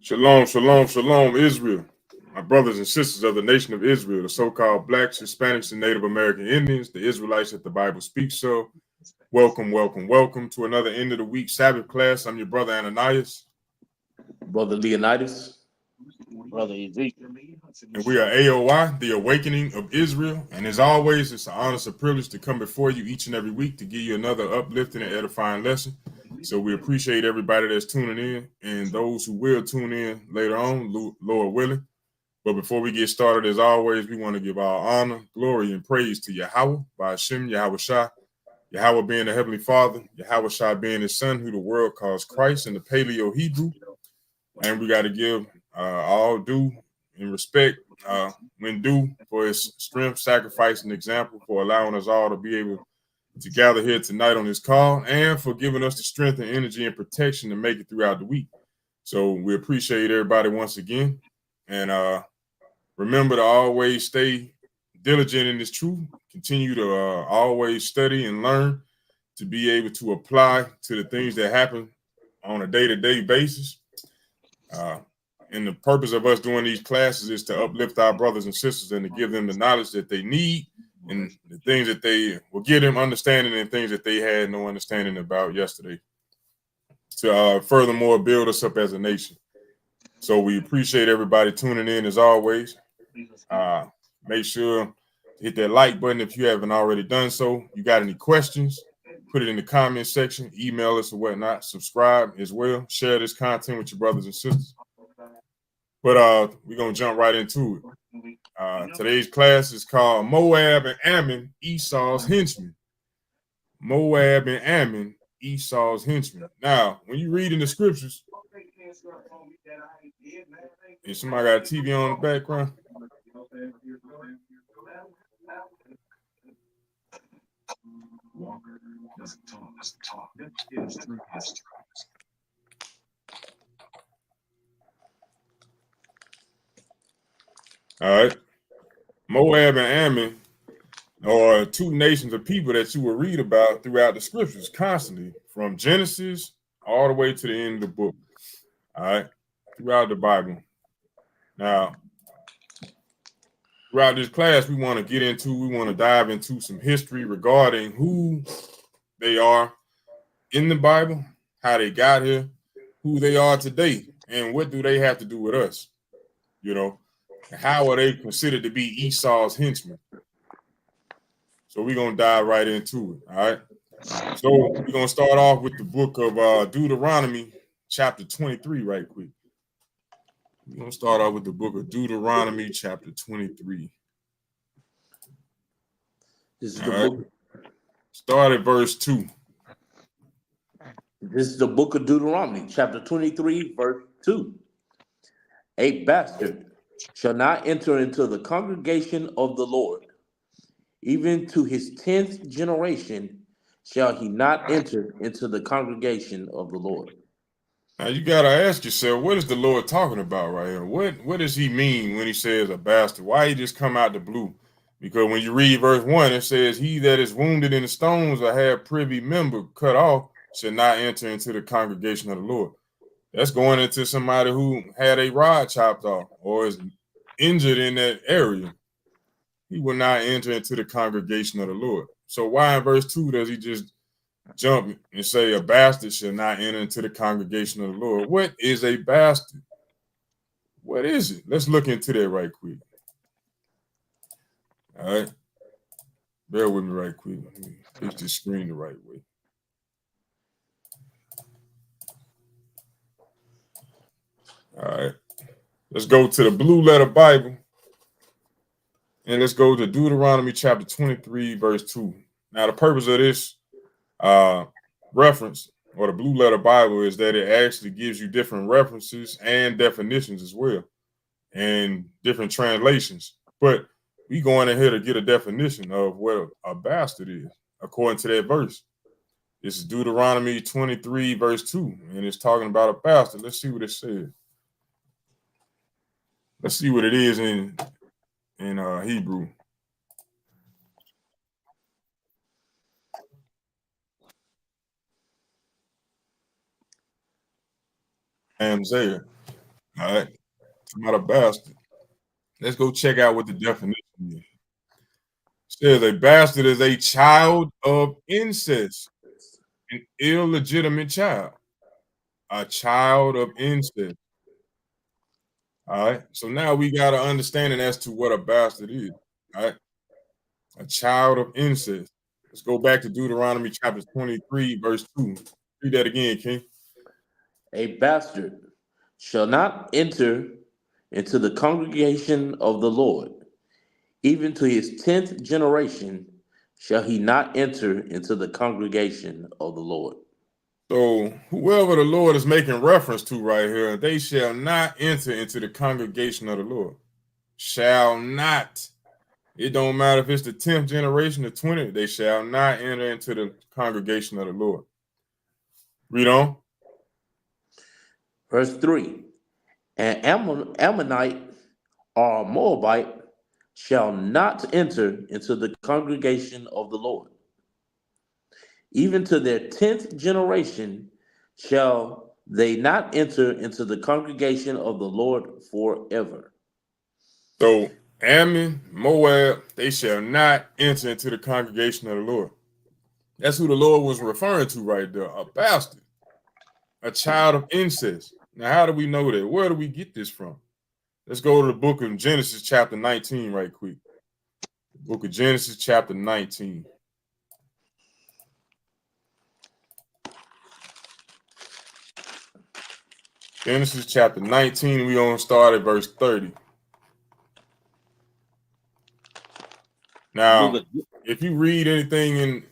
Shalom, shalom, shalom, Israel. My brothers and sisters of the nation of Israel, the so-called blacks, Hispanics, and Native American Indians, the Israelites that the Bible speaks of. Welcome, welcome, welcome to another end of the week Sabbath class. I'm your brother Ananias. Brother Leonidas. Brother Ezekiel. And we are A.O.I, the Awakening of Israel. And as always, it's an honor and privilege to come before you each and every week to give you another uplifting and edifying lesson. So we appreciate everybody that's tuning in and those who will tune in later on, Lord willing. But before we get started, as always, we want to give our honor, glory, and praise to Yahweh, by Hashem, Yahweh Shah, Yahweh being the Heavenly Father, Yahweh Shah being his son, who the world calls Christ in the Paleo Hebrew. And we got to give all due and respect when due for his strength, sacrifice, and example for allowing us all to be able to gather here tonight on this call and for giving us the strength and energy and protection to make it throughout the week. So we appreciate everybody once again. And remember to always stay diligent in this truth. Continue to always study and learn to be able to apply to the things that happen on a day-to-day basis. And the purpose of us doing these classes is to uplift our brothers and sisters and to give them the knowledge that they need and the things that they will give them understanding and things that they had no understanding about yesterday to furthermore build us up as a nation. So we appreciate everybody tuning in as always. Make sure to hit that like button if you haven't already done so. You got any questions, put it in the comment section, email us or whatnot, subscribe as well, share this content with your brothers and sisters. But we're going to jump right into it. Today's class is called Moab and Ammon, Esau's Henchman. Moab and Ammon, Esau's Henchman. Now, when you read in the scriptures, if somebody got a TV on in the background, all right. Moab and Ammon are two nations of people that you will read about throughout the scriptures constantly, from Genesis all the way to the end of the book. All right, throughout the Bible. Now, throughout this class, we want to dive into some history regarding who they are in the Bible, how they got here, who they are today, and what do they have to do with us? You know, how are they considered to be Esau's henchmen? So we're going to dive right into it, all right? So we're going to start off with the book of Deuteronomy, chapter 23, right quick. We're going to start off with the book of Deuteronomy, chapter 23. This is the book. Start at verse 2. This is the book of Deuteronomy, chapter 23, verse 2. A bastard shall not enter into the congregation of the Lord. Even to his 10th generation shall he not enter into the congregation of the Lord. Now you gotta ask yourself, what is the Lord talking about right here? What does he mean when he says a bastard? Why he just come out the blue? Because when you read verse 1, it says, "He that is wounded in the stones or have privy member cut off shall not enter into the congregation of the Lord." That's going into somebody who had a rod chopped off or is injured in that area. He will not enter into the congregation of the Lord. So why in verse 2 does he just jump and say a bastard shall not enter into the congregation of the Lord? What is a bastard? What is it? Let's look into that right quick. All right. Bear with me right quick. Let me fix this screen the right way. All right. Let's go to the Blue Letter Bible. And let's go to Deuteronomy chapter 23, verse 2. Now, the purpose of this reference or the Blue Letter Bible is that it actually gives you different references and definitions as well and different translations. But we going in here to get a definition of what a bastard is according to that verse. This is Deuteronomy 23, verse 2, and it's talking about a bastard. Let's see what it says. Let's see what it is in Hebrew. There. All right. It's not a bastard. Let's go check out what the definition is. It says a bastard is a child of incest, an illegitimate child. A child of incest. All right. So now we got an understanding as to what a bastard is. All right. A child of incest. Let's go back to Deuteronomy chapter 23, verse 2. Read that again, King. A bastard shall not enter into the congregation of the Lord. Even to his 10th generation shall he not enter into the congregation of the Lord. So whoever the Lord is making reference to right here, they shall not enter into the congregation of the Lord. Shall not. It don't matter if it's the 10th generation or 20th, they shall not enter into the congregation of the Lord. Read on. Verse 3. An Ammonite or a Moabite shall not enter into the congregation of the Lord. Even to their 10th generation shall they not enter into the congregation of the Lord forever. So Ammon, Moab, they shall not enter into the congregation of the Lord. That's who the Lord was referring to right there. A bastard, a child of incest. Now, how do we know that? Where do we get this from? Let's go to the book of Genesis, chapter 19, right quick. Book of Genesis, chapter 19. Genesis, chapter 19, we on start at verse 30. Now, if you read anything in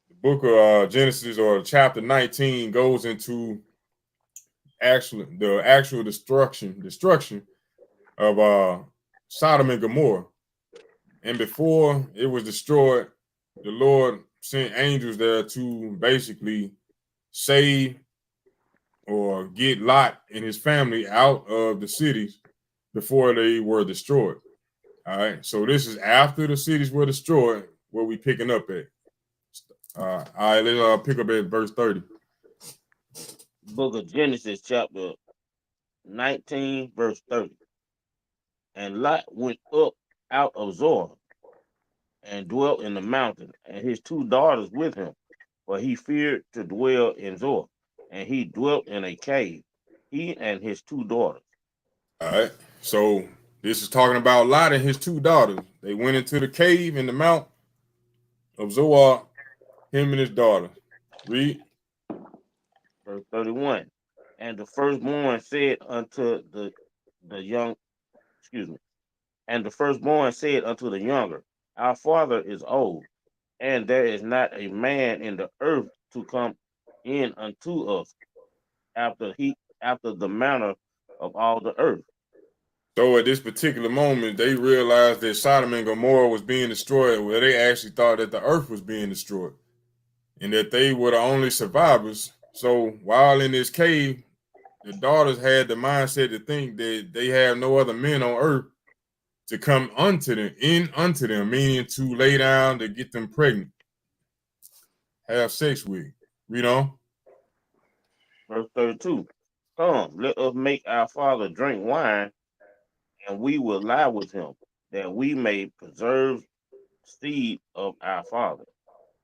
the book of Genesis or chapter 19 goes into the actual destruction of Sodom and Gomorrah. And before it was destroyed, the Lord sent angels there to basically save or get Lot and his family out of the cities before they were destroyed. All right. So this is after the cities were destroyed, where we picking up at. All right, let's pick up at verse 30. Book of Genesis, chapter 19, verse 30. And Lot went up out of Zoar and dwelt in the mountain, and his two daughters with him, for he feared to dwell in Zoar. And he dwelt in a cave, he and his two daughters. All right. So this is talking about Lot and his two daughters. They went into the cave in the mount of Zoar, him and his daughter. Read. Verse 31. And the firstborn said unto the young, excuse me, and the firstborn said unto the younger, Our father is old, and there is not a man in the earth to come in unto us after the manner of all the earth. So at this particular moment, they realized that Sodom and Gomorrah was being destroyed, where they actually thought that the earth was being destroyed and that they were the only survivors. So while in this cave, the daughters had the mindset to think that they have no other men on earth to come unto them, meaning to lay down to get them pregnant, have sex with. Read on. Verse 32. Come, let us make our father drink wine, and we will lie with him, that we may preserve seed of our father.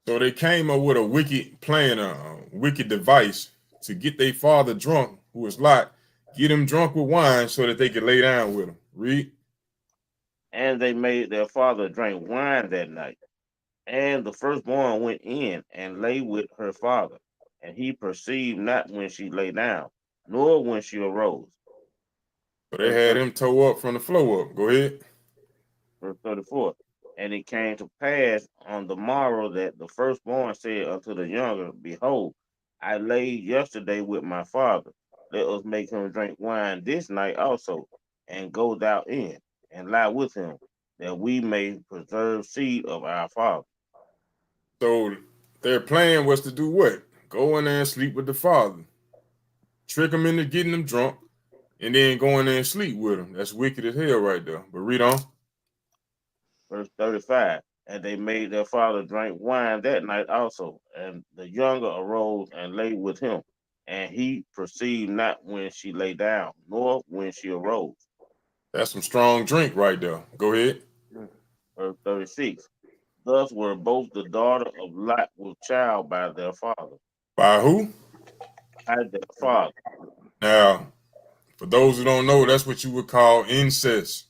So they came up with a wicked plan, a wicked device to get their father drunk, who was Lot, get him drunk with wine so that they could lay down with him. Read. And they made their father drink wine that night. And the firstborn went in and lay with her father, and he perceived not when she lay down, nor when she arose. So they had him toe up from the floor up. Go ahead. Verse 34. And it came to pass on the morrow that the firstborn said unto the younger, Behold, I lay yesterday with my father. Let us make him drink wine this night also, and go thou in, and lie with him, that we may preserve seed of our father. So their plan was to do what? Go in there and sleep with the father, trick him into getting him drunk, and then go in there and sleep with him. That's wicked as hell right there. But read on. Verse 35. And they made their father drink wine that night also, and the younger arose and lay with him, and he perceived not when she lay down, nor when she arose. That's some strong drink right there. Go ahead. Verse 36. Thus were both the daughter of Lot with child by their father. By who? By their father. Now, for those who don't know, that's what you would call incest.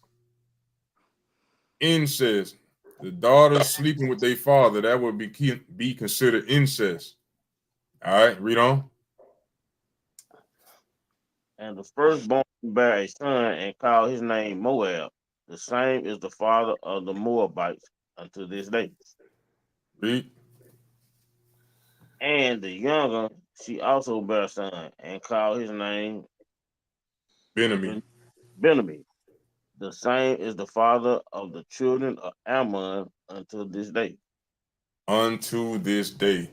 Incest. The daughters sleeping with their father, that would be considered incest. All right, read on. And the firstborn bare a son and called his name Moab. The same is the father of the Moabites unto this day. Read. And the younger, she also bare a son and called his name Benjamin. Benjamin. The same is the father of the children of Ammon until this day. Unto this day.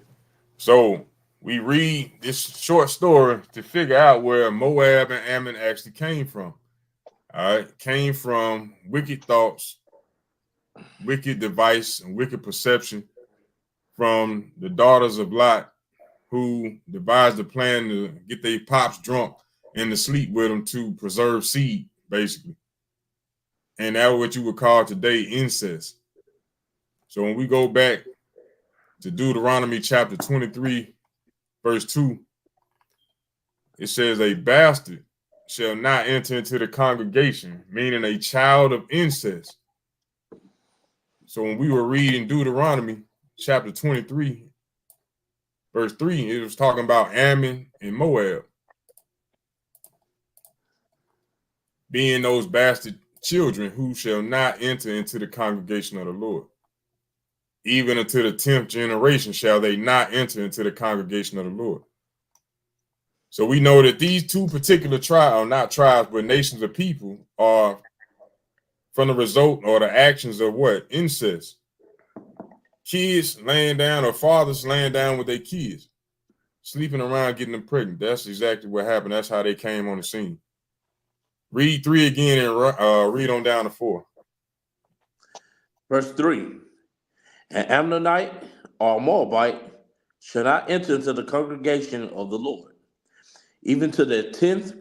So we read this short story to figure out where Moab and Ammon actually came from. All right, came from wicked thoughts, wicked device, and wicked perception from the daughters of Lot, who devised a plan to get their pops drunk and to sleep with them to preserve seed, basically. And that's what you would call today incest. So when we go back to Deuteronomy chapter 23, verse 2, it says, a bastard shall not enter into the congregation, meaning a child of incest. So when we were reading Deuteronomy chapter 23, verse 3, it was talking about Ammon and Moab being those bastard children who shall not enter into the congregation of the Lord. Even unto the 10th generation shall they not enter into the congregation of the Lord. So we know that these two particular tribes, not tribes, but nations of people, are from the result or the actions of what? Incest. Kids laying down, or fathers laying down with their kids, sleeping around, getting them pregnant. That's exactly what happened. That's how they came on the scene. Read 3 again and read on down to 4. Verse 3. An Ammonite or Moabite shall not enter into the congregation of the Lord, even to the 10th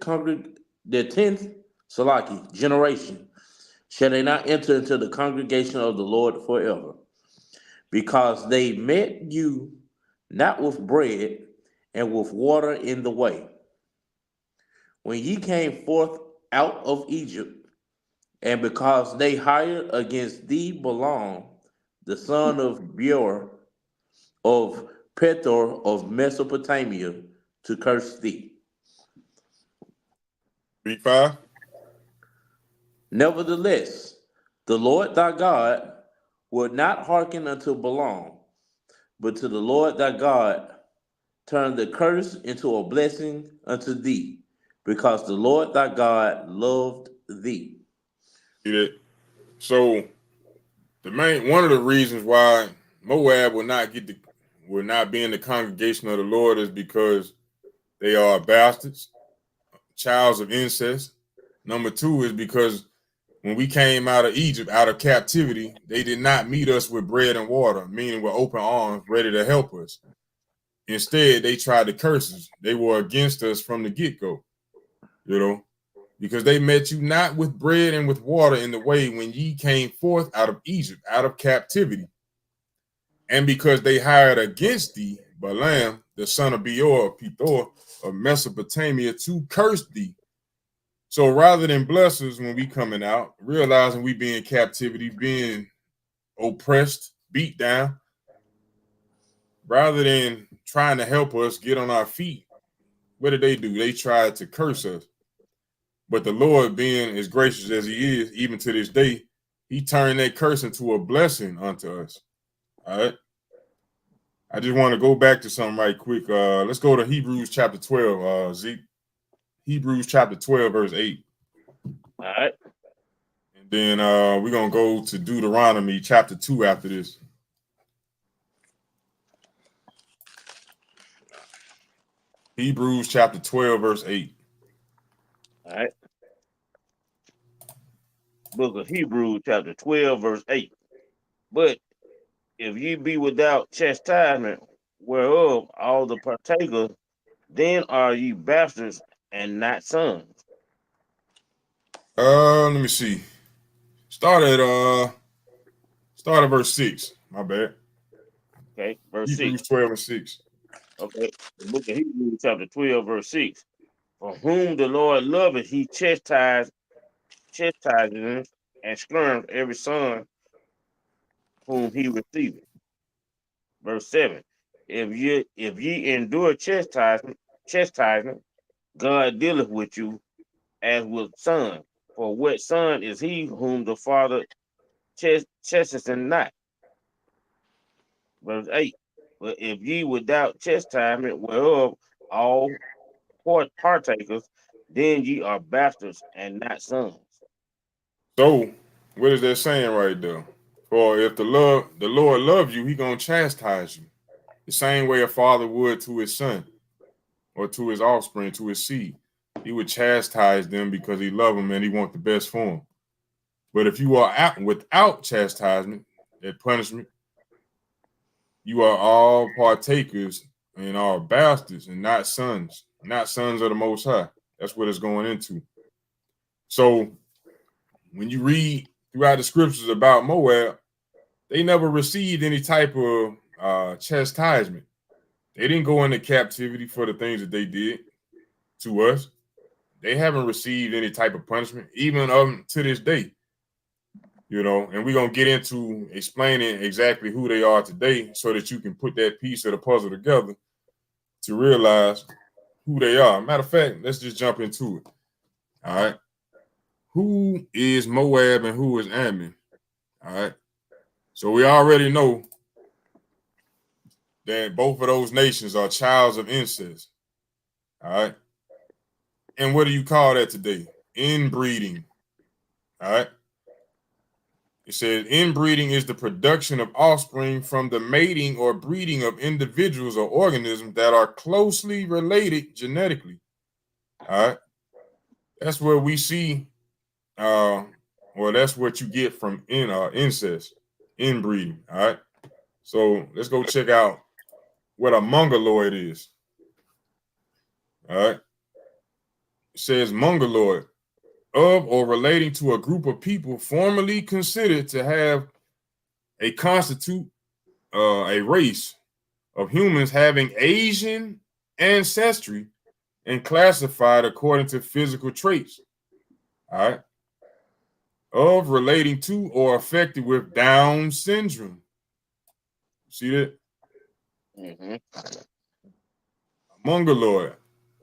generation shall they not enter into the congregation of the Lord forever, because they met you not with bread and with water in the way, when ye came forth out of Egypt, and because they hired against thee Balaam, the son of Beor, of Pethor of Mesopotamia, to curse thee. Read 5. Nevertheless, the Lord thy God would not hearken unto Balaam, but to the Lord thy God turn the curse into a blessing unto thee, because the Lord thy God loved thee. See that? So one of the reasons why Moab will not be in the congregation of the Lord is because they are bastards, childs of incest. Number 2 is because when we came out of Egypt, out of captivity, they did not meet us with bread and water, meaning with open arms, ready to help us. Instead, they tried to curse us. They were against us from the get-go, because they met you not with bread and with water in the way when ye came forth out of Egypt, out of captivity. And because they hired against thee Balaam, the son of Beor, Pethor of Mesopotamia, to curse thee. So rather than bless us when we coming out, realizing we be in captivity, being oppressed, beat down, rather than trying to help us get on our feet, what did they do? They tried to curse us. But the Lord, being as gracious as he is, even to this day, he turned that curse into a blessing unto us. All right. I just want to go back to something right quick. Let's go to Hebrews chapter 12, Zeke. Hebrews chapter 12, verse 8. All right. And then we're going to go to Deuteronomy chapter 2 after this. Hebrews chapter 12, verse 8. All right. Book of Hebrews, chapter 12, verse 8. But if ye be without chastisement, whereof all the partakers then are ye bastards and not sons. Let me see. Start at verse 6. My bad. Okay, verse 6. Hebrews 12 and 6. Okay, the book of Hebrews, chapter 12, verse 6. For whom the Lord loveth, he chastises and scorns every son whom he receiveth. Verse 7. If ye endure chastisement, God dealeth with you as with son. For what son is he whom the Father chasteneth not? Verse 8. But if ye without chastisement whereof all partakers, then ye are bastards and not sons. So, what is that saying right there? For if the Lord loves you, he gonna chastise you. The same way a father would to his son or to his offspring, to his seed. He would chastise them because he loves them and he wants the best for them. But if you are out without chastisement, that punishment, you are all partakers and are bastards and not sons of the Most High. That's what it's going into. So when you read throughout the scriptures about Moab, they never received any type of chastisement. They didn't go into captivity for the things that they did to us. They haven't received any type of punishment, even to this day. You know, and we're going to get into explaining exactly who they are today so that you can put that piece of the puzzle together to realize who they are. Matter of fact, let's just jump into it. All right. Who is Moab and who is Ammon? All right. So we already know that both of those nations are childs of incest. All right. And what do you call that today? Inbreeding. All right. It says inbreeding is the production of offspring from the mating or breeding of individuals or organisms that are closely related genetically. All right. That's where we see, well, that's what you get from incest, inbreeding. All right. So let's go check out what a mongoloid is. All right. It says mongoloid, of or relating to a group of people formerly considered to have constitute a race of humans having Asian ancestry and classified according to physical traits. All right. Of relating to or affected with Down syndrome. See that? Mm-hmm. Mongoloid,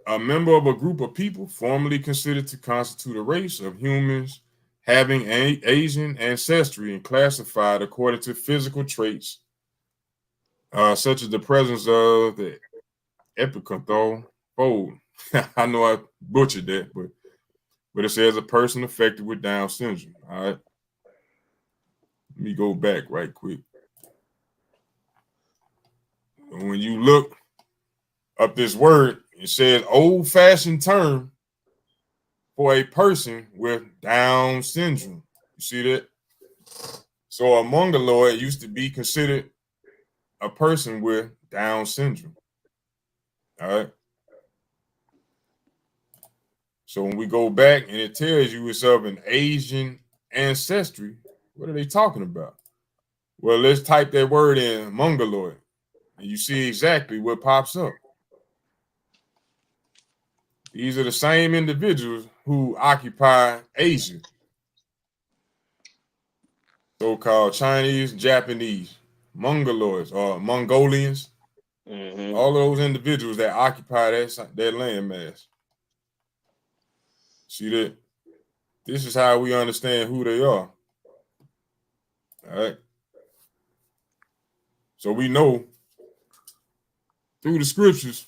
a member of a group of people formerly considered to constitute a race of humans having Asian ancestry and classified according to physical traits, such as the presence of the epicanthal fold. I know I butchered that, but it says a person affected with Down syndrome. All right. Let me go back right quick. When you look up this word, it says old-fashioned term for a person with Down syndrome. You see that? So a mongoloid used to be considered a person with Down syndrome. All right. So when we go back and it tells you it's of an Asian ancestry, what are they talking about? Well, let's type that word in mongoloid, and you see exactly what pops up. These are the same individuals who occupy Asia, so-called Chinese, Japanese, Mongoloids, or Mongolians. Mm-hmm. All those individuals that occupy that landmass. See that? This is how we understand who they are. All right. So we know through the scriptures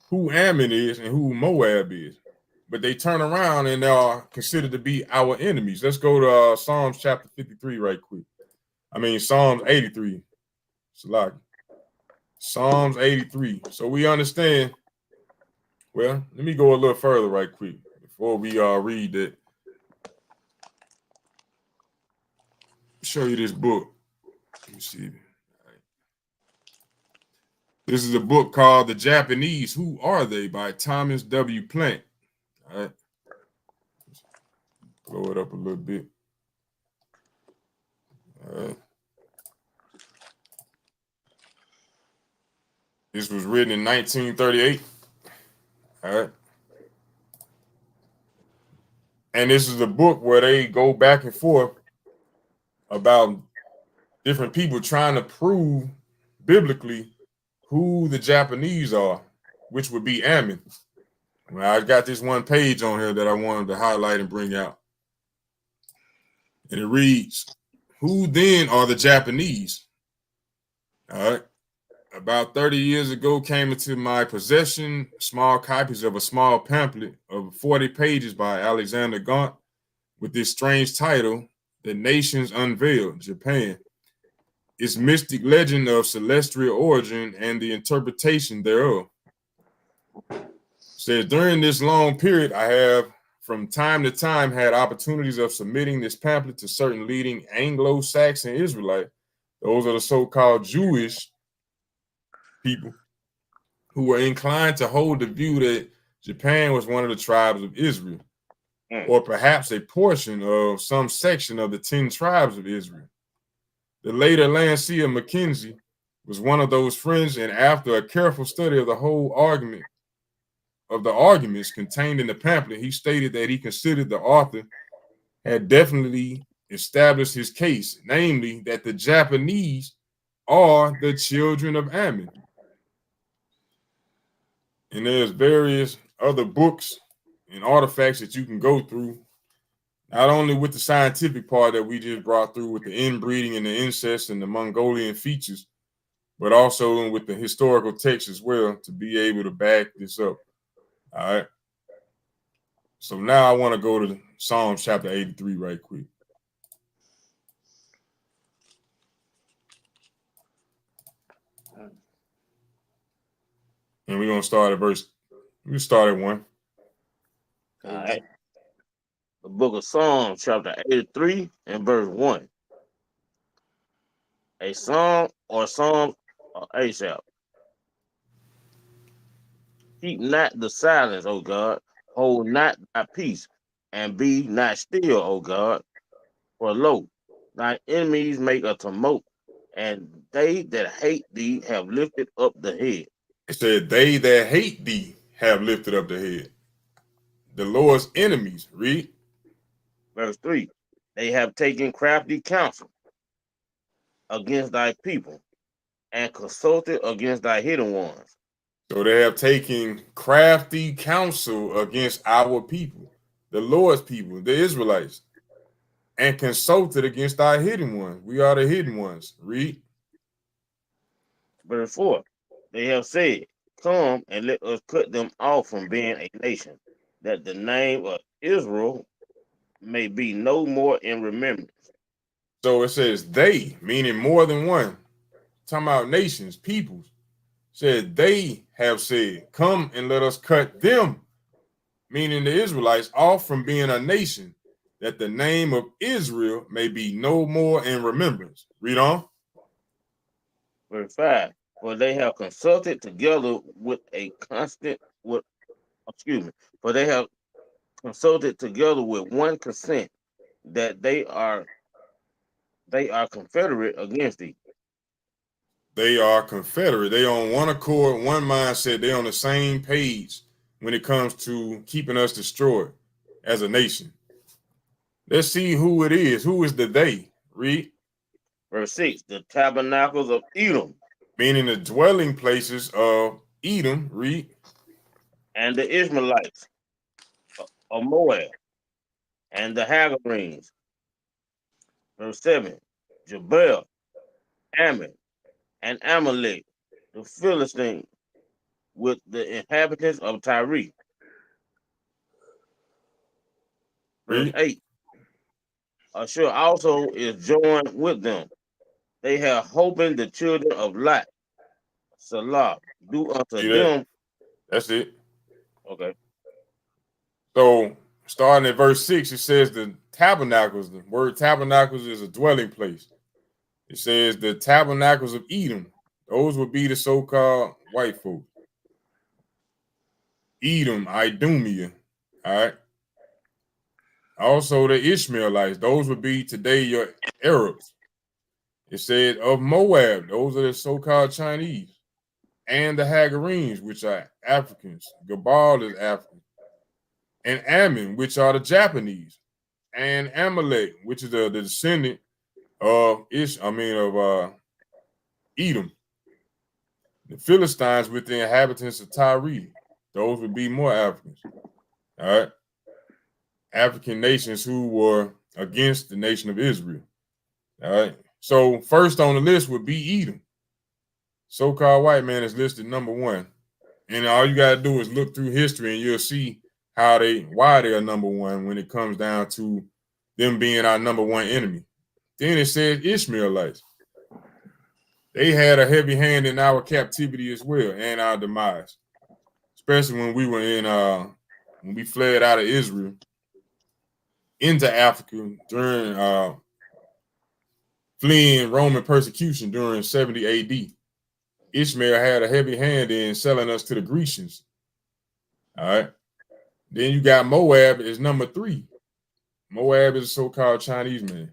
who Ammon is and who Moab is. But they turn around and they are considered to be our enemies. Let's go to Psalms chapter 53 right quick. Psalms 83. Salaki. Psalms 83. So we understand. Well, let me go a little further right quick before we read that. Show you this book. Let me see. This is a book called The Japanese, Who Are They? By Thomas W. Plant. All right. Blow it up a little bit. All right. This was written in 1938. All right. And this is a book where they go back and forth about different people trying to prove biblically who the Japanese are, which would be Ammon. Well, I got this one page on here that I wanted to highlight and bring out. And it reads, who then are the Japanese? All right. About 30 years ago, came into my possession small copies of a small pamphlet of 40 pages by Alexander Gaunt with this strange title, The Nations Unveiled, Japan. Its mystic legend of celestial origin and the interpretation thereof. Says, during this long period, I have from time to time had opportunities of submitting this pamphlet to certain leading Anglo-Saxon Israelite. Those are the so-called Jewish people who were inclined to hold the view that Japan was one of the tribes of Israel, or perhaps a portion of some section of the 10 tribes of Israel. The later Landseer Mackenzie was one of those friends, and after a careful study of the whole arguments contained in the pamphlet, he stated that he considered the author had definitely established his case, namely that the Japanese are the children of Ammon. And there's various other books and artifacts that you can go through, not only with the scientific part that we just brought through with the inbreeding and the incest and the Mongolian features, but also with the historical text as well to be able to back this up. All right. So now I want to go to Psalms chapter 83 right quick. And we're going to start at we start at 1. All right. The book of Psalms, chapter 83 and verse 1. A song or psalm of Asaph. Keep not the silence, O God. Hold not thy peace, and be not still, O God. For lo, thy enemies make a tumult, and they that hate thee have lifted up the head. It said, they that hate thee have lifted up the head. The Lord's enemies, read. Verse 3. They have taken crafty counsel against thy people, and consulted against thy hidden ones. So they have taken crafty counsel against our people, the Lord's people, the Israelites, and consulted against our hidden ones. We are the hidden ones. Read. Verse 4. They have said, come and let us cut them off from being a nation, that the name of Israel may be no more in remembrance. So it says they, meaning more than one. Talking about nations, peoples. Said they have said, come and let us cut them, meaning the Israelites, off from being a nation, that the name of Israel may be no more in remembrance. Read on. Verse 5. For they have consulted together with a constant for they have consulted together with one consent that they are confederate against thee. They are confederate. They on one accord, one mindset. They on the same page when it comes to keeping us destroyed as a nation. Let's see who it is. Who is the they? Read. Verse 6. The tabernacles of Edom. Meaning the dwelling places of Edom. Read. And the Ishmaelites of Moab. And the Hagarenes. Verse 7. Jebel, Ammon, and Amalek, the Philistine, with the inhabitants of Tyre. Verse 8. Ashur also is joined with them. They have holpen the children of Lot. Salah, do unto them. That's it. Okay. So starting at verse 6, it says the tabernacles. The word tabernacles is a dwelling place. It says the tabernacles of Edom. Those would be the so-called white folk. Edom, Idumea. All right. Also the Ishmaelites. Those would be today your Arabs. It said of Moab. Those are the so-called Chinese. And the Hagarenes, which are Africans. Gabal is African. And Ammon, which are the Japanese. And Amalek, which is the descendant of Edom. The Philistines with the inhabitants of Tyre. Those would be more Africans. All right. African nations who were against the nation of Israel. All right. So first on the list would be Edom. So-called white man is listed number one. And all you got to do is look through history and you'll see why they are number one when it comes down to them being our number one enemy. Then it says Ishmaelites. They had a heavy hand in our captivity as well and our demise, especially when we were when we fled out of Israel into Africa during fleeing Roman persecution during 70 AD. Ishmael had a heavy hand in selling us to the Grecians. All right. Then you got Moab is number 3. Moab is a so-called Chinese man.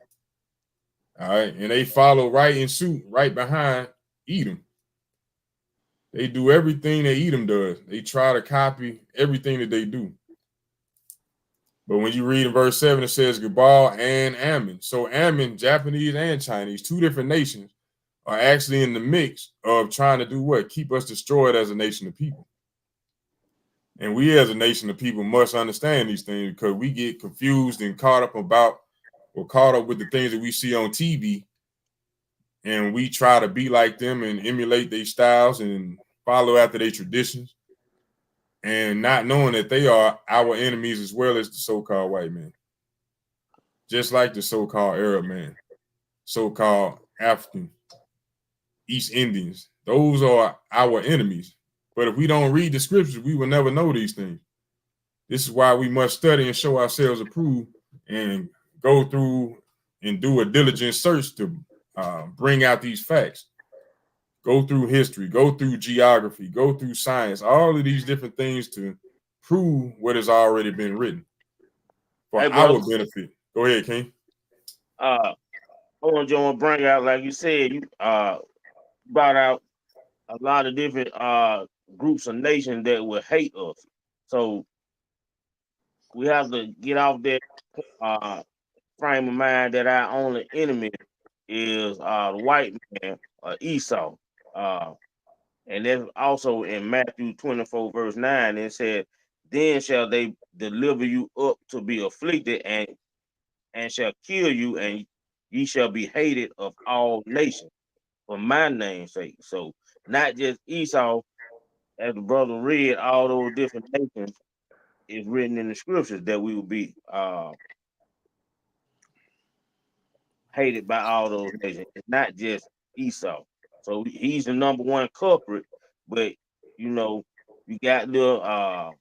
All right. And they follow right in suit, right behind Edom. They do everything that Edom does. They try to copy everything that they do. But when you read in verse 7, it says Gabal and Ammon. So Ammon, Japanese and Chinese, 2 different nations, are actually in the mix of trying to do what? Keep us destroyed as a nation of people. And we as a nation of people must understand these things because we get confused and caught up with the things that we see on TV. And we try to be like them and emulate their styles and follow after their traditions. And not knowing that they are our enemies as well as the so-called white man. Just like the so-called Arab man, so-called African, East Indians. Those are our enemies. But if we don't read the scriptures, we will never know these things. This is why we must study and show ourselves approved and go through and do a diligent search to bring out these facts. Go through history, go through geography, go through science, all of these different things to prove what has already been written for our benefit. Go ahead, King. I want to bring out, like you said, you brought out a lot of different groups of nations that will hate us. So we have to get off that frame of mind that our only enemy is the white man, Esau. And that's also in Matthew 24, verse 9. It said, then shall they deliver you up to be afflicted and shall kill you, and ye shall be hated of all nations for my name's sake. So not just Esau, as the brother read, all those different nations is written in the scriptures that we will be hated by all those nations. It's not just Esau. So he's the number one culprit, but you got the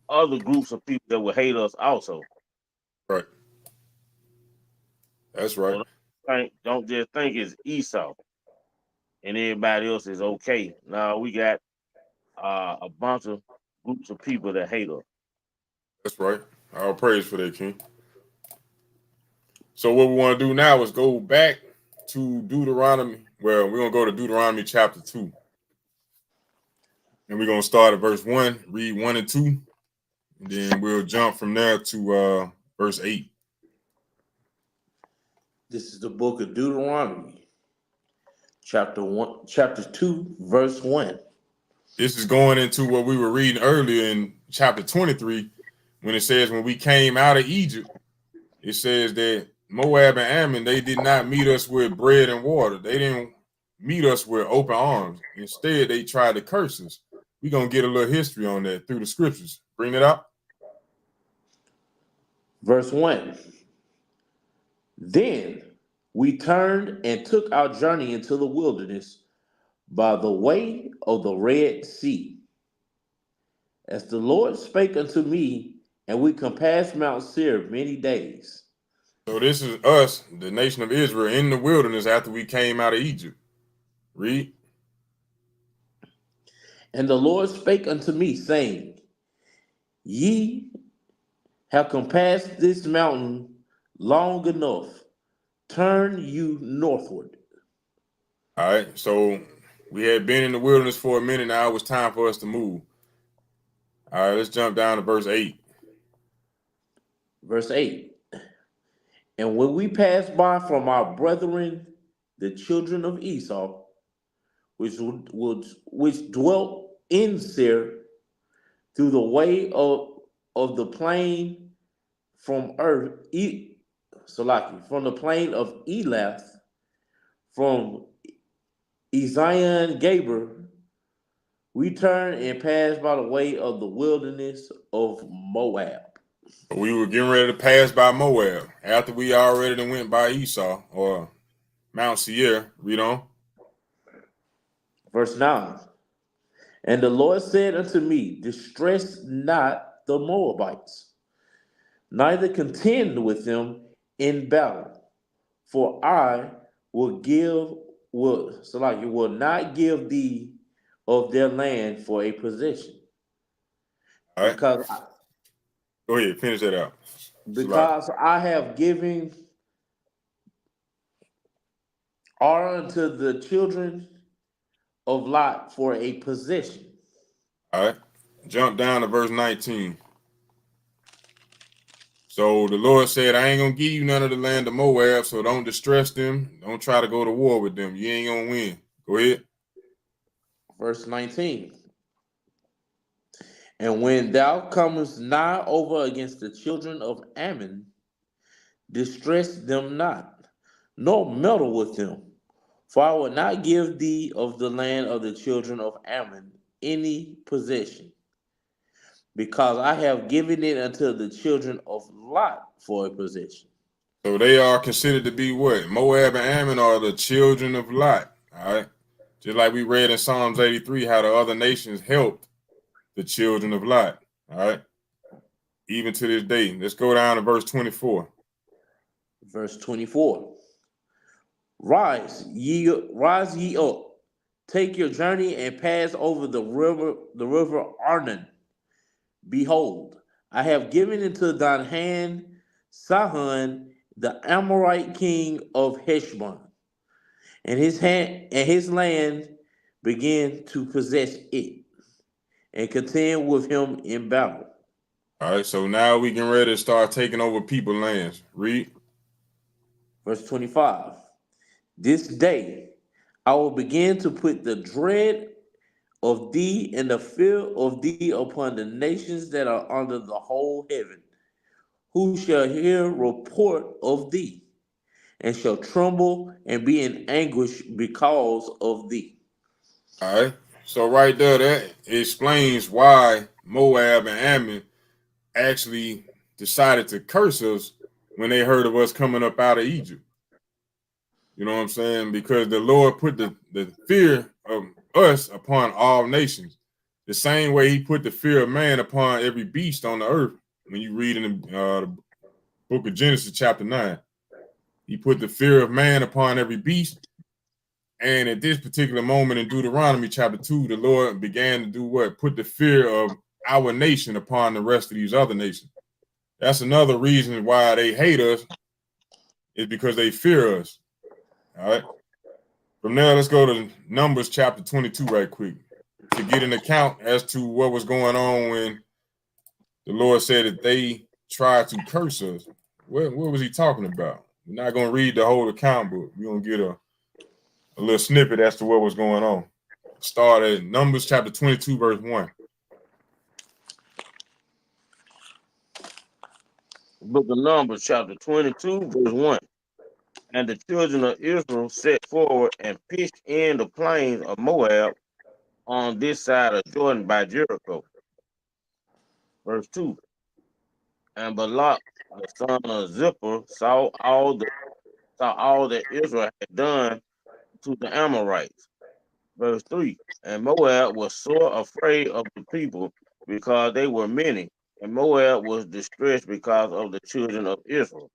other groups of people that will hate us also. Right. That's right. So don't just think it's Esau and everybody else is okay. No, we got a bunch of groups of people that hate us. That's right. All praise for that, King. So what we want to do now is go back to Deuteronomy. Well, we're going to go to Deuteronomy chapter 2. And we're going to start at verse 1, read 1 and 2. And then we'll jump from there to verse 8. This is the book of Deuteronomy, chapter 2, verse 1. This is going into what we were reading earlier in chapter 23, when it says, when we came out of Egypt, it says that Moab and Ammon, they did not meet us with bread and water. They didn't meet us with open arms. Instead, they tried to curse us. We're going to get a little history on that through the scriptures. Bring it up. Verse 1. Then we turned and took our journey into the wilderness by the way of the Red Sea, as the Lord spake unto me, and we compassed Mount Seir many days. So this is us, the nation of Israel, in the wilderness after we came out of Egypt. Read. And the Lord spake unto me, saying, Ye have compassed this mountain long enough. Turn you northward. All right. So we had been in the wilderness for a minute. Now it was time for us to move. All right. Let's jump down to verse 8. Verse 8. And when we passed by from our brethren, the children of Esau, which dwelt in Seir, through the way of the plain from from the plain of Elath, from Ezion Gaber, we turned and passed by the way of the wilderness of Moab. We were getting ready to pass by Moab after we already done went by Esau or Mount Seir. Read on. Verse 9. And the Lord said unto me, Distress not the Moabites, neither contend with them in battle, for I will not give thee of their land for a possession, All right. because Go ahead. Finish that out. Salaki. because I have given Ar unto the children of Lot for a possession. All right. Jump down to verse 19. So the Lord said, I ain't going to give you none of the land of Moab, so don't distress them. Don't try to go to war with them. You ain't going to win. Go ahead. Verse 19. And when thou comest nigh over against the children of Ammon, distress them not, nor meddle with them. For I will not give thee of the land of the children of Ammon any possession, because I have given it unto the children of Lot for a possession. So they are considered to be what? Moab and Ammon are the children of Lot. All right. Just like we read in Psalms 83, how the other nations helped the children of Lot. All right. Even to this day. Let's go down to verse 24. Verse 24. Rise ye up, take your journey and pass over the river Arnon. Behold, I have given into thine hand Sihon, the Amorite king of Heshbon, and his land began to possess it, and contend with him in battle. All right. So now we can ready to start taking over people's lands. Read. Verse 25. This day I will begin to put the dread of thee and the fear of thee upon the nations that are under the whole heaven, who shall hear report of thee, and shall tremble and be in anguish because of thee. All right. So right there, that explains why Moab and Ammon actually decided to curse us when they heard of us coming up out of Egypt. You know what I'm saying? Because the Lord put the fear of us upon all nations. The same way he put the fear of man upon every beast on the earth. When you read in the book of Genesis chapter 9, he put the fear of man upon every beast. And at this particular moment in Deuteronomy chapter 2, the Lord began to do what? Put the fear of our nation upon the rest of these other nations. That's another reason why they hate us, is because they fear us. All right. From there, let's go to Numbers chapter 22 right quick to get an account as to what was going on when the Lord said that they tried to curse us. What was he talking about? We're not going to read the whole account, but we're going to get a little snippet as to what was going on. Start at Numbers chapter 22, verse 1. Book of Numbers, chapter 22, verse 1. And the children of Israel set forward and pitched in the plains of Moab on this side of Jordan by Jericho. Verse 2. And Balak, the son of Zippor, saw all that Israel had done to the Amorites. Verse 3. And Moab was sore afraid of the people because they were many, and Moab was distressed because of the children of Israel.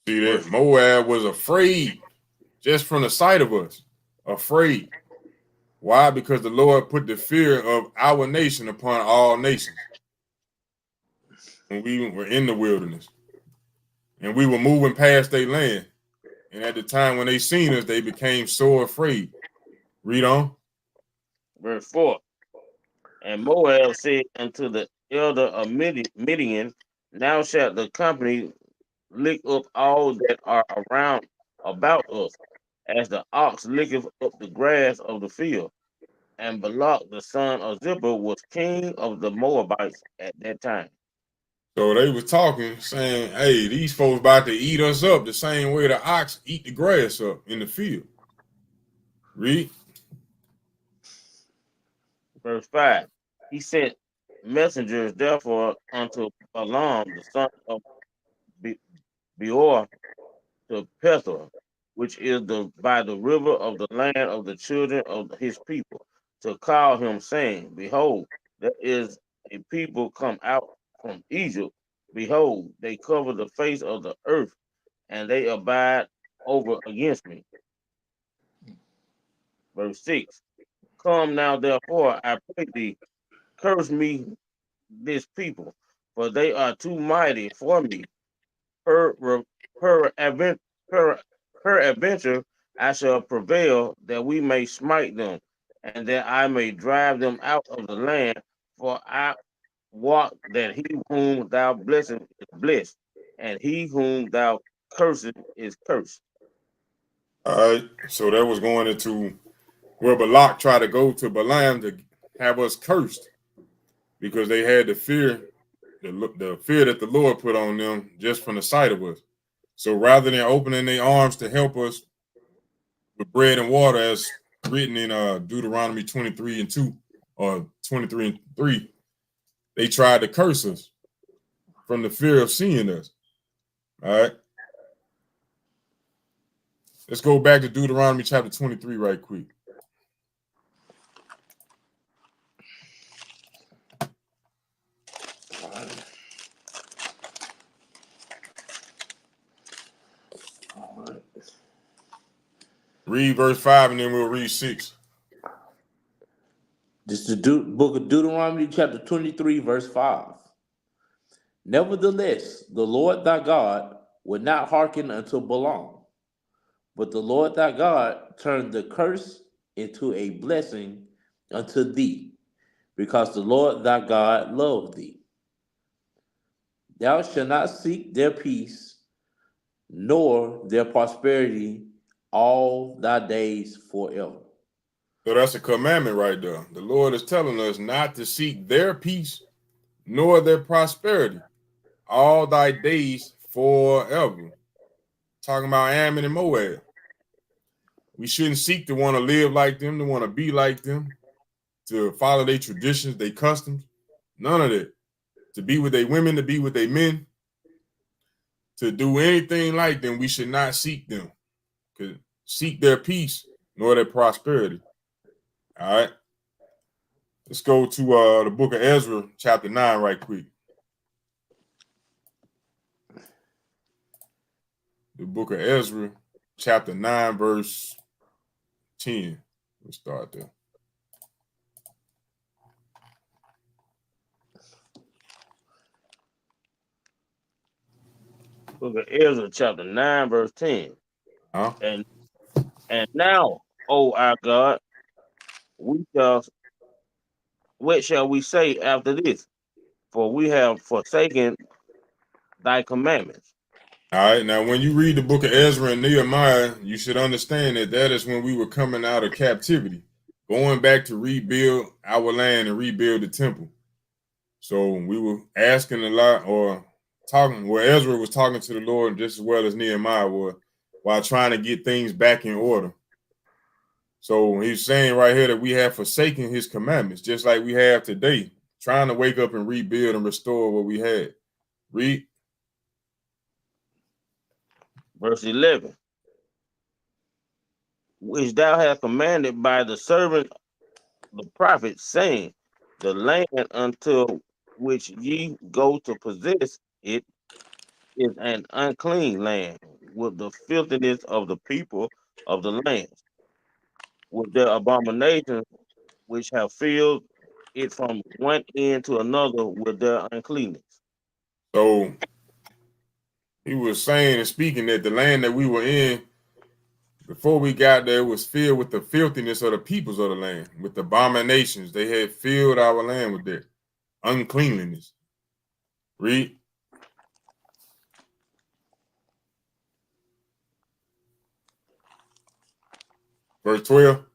See that? Verse Moab was afraid just from the sight of us. Afraid. Why? Because the Lord put the fear of our nation upon all nations when we were in the wilderness and we were moving past their land. And at the time when they seen us, they became so afraid. Read on. Verse 4. And Moab said unto the elder of Midian, now shall the company lick up all that are around about us, as the ox licketh up the grass of the field. And Balak the son of Zippor was king of the Moabites at that time. So they was talking, saying, hey, these folks about to eat us up the same way the ox eat the grass up in the field. Read. Verse 5. He sent messengers therefore unto Balaam the son of Beor to Pethor, which is by the river of the land of the children of his people, to call him, saying, behold, there is a people come out from Egypt. Behold, they cover the face of the earth, and they abide over against me. Verse 6. Come now, therefore, I pray thee, curse me this people, for they are too mighty for me. Per, per, per, Peradventure I shall prevail that we may smite them, and that I may drive them out of the land. For I wot that he whom thou blessest is blessed, and he whom thou cursest is cursed. All right. So that was going into where Balak tried to go to Balaam to have us cursed because they had the fear, the fear that the Lord put on them just from the sight of us. So rather than opening their arms to help us with bread and water, as written in Deuteronomy 23:2 or 23:3, they tried to curse us from the fear of seeing us. All right. Let's go back to Deuteronomy chapter 23 right quick. Read verse 5 and then we'll read 6. This is the book of Deuteronomy, chapter 23, verse 5. Nevertheless, the Lord thy God would not hearken unto Balaam, but the Lord thy God turned the curse into a blessing unto thee, because the Lord thy God loved thee. Thou shalt not seek their peace, nor their prosperity all thy days forever. So that's a commandment right there. The Lord is telling us not to seek their peace nor their prosperity all thy days forever. Talking about Ammon and Moab. We shouldn't seek to want to live like them, to want to be like them, to follow their traditions, their customs. None of that. To be with their women, to be with their men, to do anything like them, we should not seek them. Because seek their peace nor their prosperity. All right. Let's go to the book of Ezra, chapter 9, right quick. The book of Ezra, chapter 9, verse 10. Let's start there. Book of Ezra, chapter 9, verse 10. Huh? And now, O our God, we shall what shall we say after this? For we have forsaken thy commandments. All right. Now, when you read the book of Ezra and Nehemiah, you should understand that that is when we were coming out of captivity, going back to rebuild our land and rebuild the temple. So we were asking a lot or talking, well, Ezra was talking to the Lord just as well as Nehemiah was while trying to get things back in order. So he's saying right here that we have forsaken his commandments, just like we have today, trying to wake up and rebuild and restore what we had. Read. Verse 11. Which thou hast commanded by the servant the prophet, saying, the land unto which ye go to possess it is an unclean land with the filthiness of the people of the land. with their abominations, which have filled it from one end to another with their uncleanness. So he was saying and speaking that the land that we were in before we got there was filled with the filthiness of the peoples of the land, with the abominations. They had filled our land with that uncleanliness. Read. Verse 12.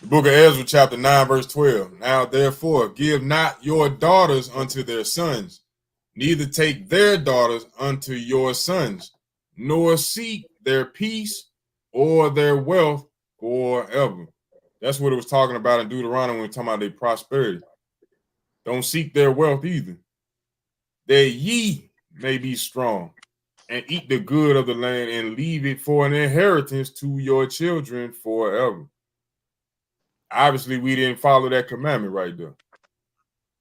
The book of Ezra, chapter 9, verse 12. Now, therefore, give not your daughters unto their sons, neither take their daughters unto your sons, nor seek their peace or their wealth forever. That's what it was talking about in Deuteronomy when we're talking about their prosperity. Don't seek their wealth either, that ye may be strong and eat the good of the land and leave it for an inheritance to your children forever. Obviously, we didn't follow that commandment right there.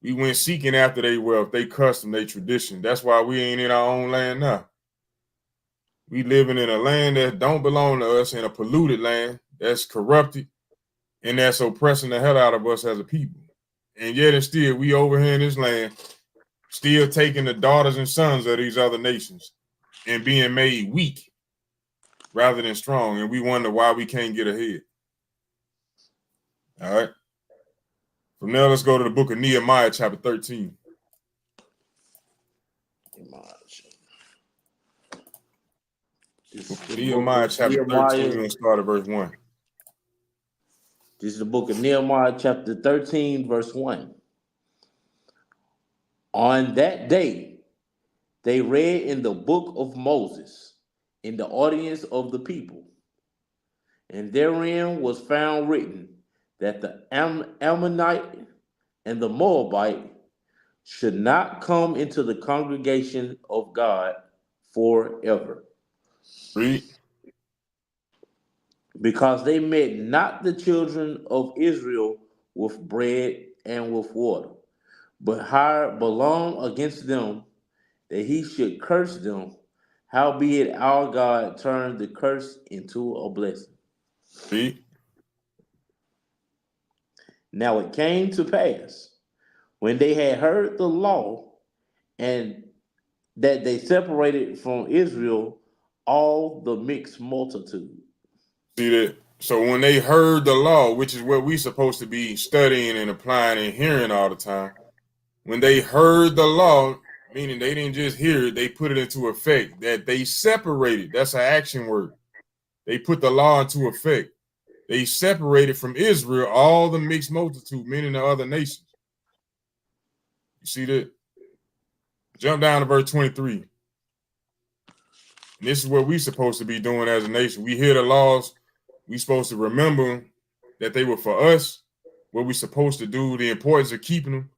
We went seeking after their wealth, their custom, their tradition. That's why we ain't in our own land now. We living in a land that don't belong to us, in a polluted land that's corrupted and that's oppressing the hell out of us as a people. And yet and still, we over here in this land, still taking the daughters and sons of these other nations and being made weak rather than strong. And we wonder why we can't get ahead. All right. From there, let's go to the book of Nehemiah, chapter 13. Nehemiah chapter 13, we're going to start at verse 1. This is the book of Nehemiah, chapter 13, verse 1. On that day, they read in the book of Moses in the audience of the people, and therein was found written that the Ammonite and the Moabite should not come into the congregation of God forever. Read. Because they met not the children of Israel with bread and with water, but hired Balaam against them, that he should curse them. Howbeit our God turned the curse into a blessing. Read. Now it came to pass, when they had heard the law, and that they separated from Israel all the mixed multitude. See that? So when they heard the law, which is what we supposed to be studying and applying and hearing all the time, when they heard the law, meaning they didn't just hear it, they put it into effect, that they separated. That's an action word. They put the law into effect. They separated from Israel all the mixed multitude, meaning the other nations. You see that? Jump down to verse 23. And this is what we're supposed to be doing as a nation. We hear the laws. We're supposed to remember that they were for us, what we're supposed to do, the importance of keeping them,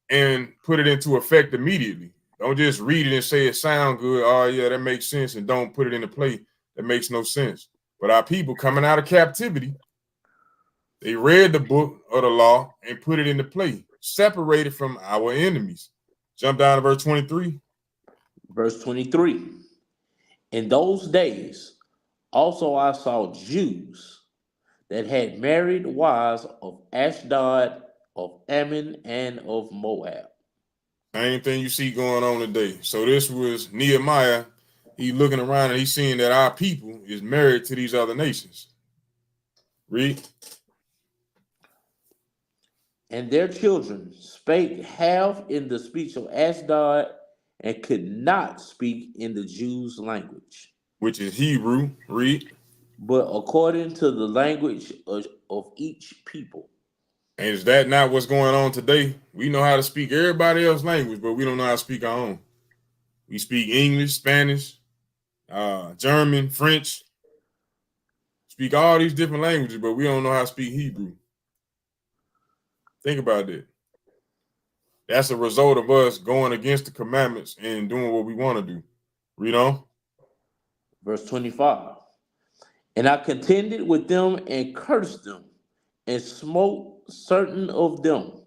and put it into effect immediately. Don't just read it and say it sound good. Oh, yeah, that makes sense. And don't put it into play. That makes no sense. But our people coming out of captivity, they read the book of the law and put it into play, separated from our enemies. Jump down to verse 23. Verse 23. In those days also I saw Jews that had married wives of Ashdod, of Ammon, and of Moab. Same thing you see going on today. So this was Nehemiah. He's looking around and he's seeing that our people is married to these other nations. Read. And their children spake half in the speech of Ashdod, and could not speak in the Jews' language, Which is Hebrew. Read. but according to the language of each people. And is that not what's going on today? We know how to speak everybody else's language, but we don't know how to speak our own. We speak English, Spanish, German, French, speak all these different languages, but we don't know how to speak Hebrew. Think about that. That's a result of us going against the commandments and doing what we want to do. Read on. Verse 25. And I contended with them and cursed them, and smote certain of them,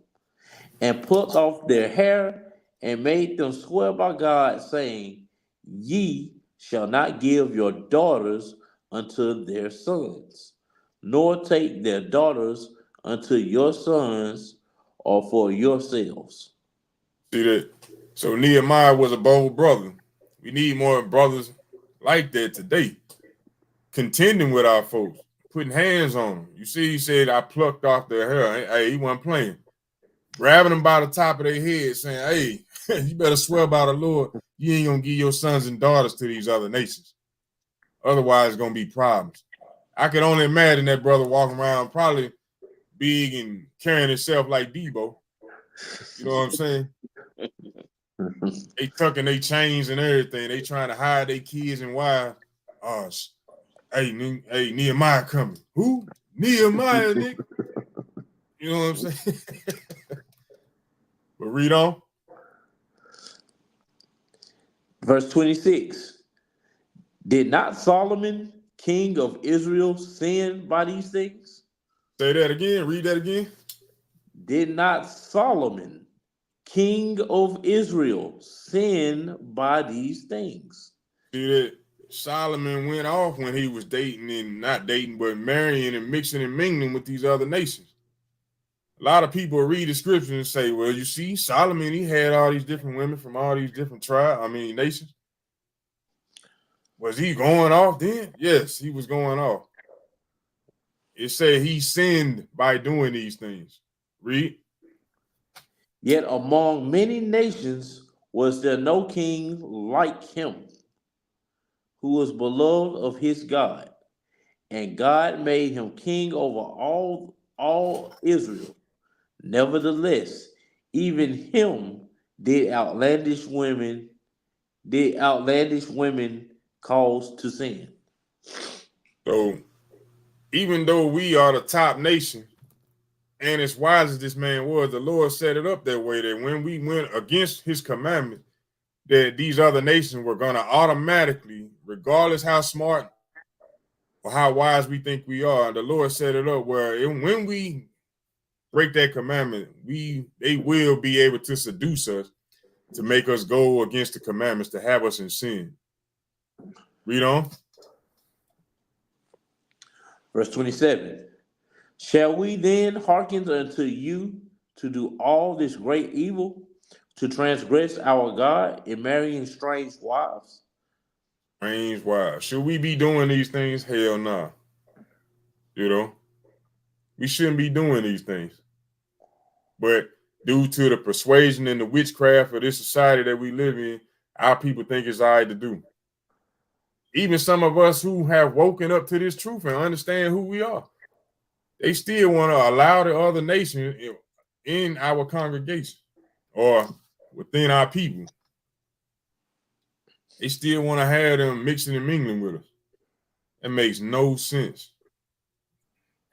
and plucked off their hair, and made them swear by God, saying, Ye shall not give your daughters unto their sons, nor take their daughters unto your sons, or for yourselves. See that? So Nehemiah was a bold brother. We need more brothers like that today, contending with our folks, putting hands on them. You see, he said, I plucked off their hair. Hey, he wasn't playing. Grabbing them by the top of their head, saying, hey, you better swear by the Lord, you ain't going to give your sons and daughters to these other nations. Otherwise, it's going to be problems. I could only imagine that brother walking around probably big and carrying himself like Debo. You know what I'm saying? They tucking their chains and everything. They trying to hide their kids and wives. Oh, hey, Nehemiah coming. Who? Nehemiah, Nick. You know what I'm saying? But read on. Verse 26. Did not Solomon, king of Israel, sin by these things? Say that again. Read that again. Did not Solomon, king of Israel, sin by these things? See that Solomon went off when he was dating and not dating, but marrying and mixing and mingling with these other nations. A lot of people read the scripture and say, well, you see, Solomon, he had all these different women from all these different nations. Was he going off then? Yes, he was going off. It said he sinned by doing these things. Read. Yet among many nations was there no king like him, who was beloved of his God, and God made him king over all Israel. Nevertheless, even him did outlandish women cause to sin. So even though we are the top nation, and as wise as this man was, the Lord set it up that way that when we went against his commandment, that these other nations were going to automatically, regardless how smart or how wise we think we are, the Lord set it up where when we break that commandment, they will be able to seduce us to make us go against the commandments, to have us in sin. Read on. Verse 27. Shall we then hearken unto you to do all this great evil, to transgress our God in marrying strange wives? Strange wives. Should we be doing these things? Hell no. Nah. You know, we shouldn't be doing these things. But due to the persuasion and the witchcraft of this society that we live in, our people think it's all right to do. Even some of us who have woken up to this truth and understand who we are, they still want to allow the other nation in our congregation or within our people. They still want to have them mixing and mingling with us. That makes no sense.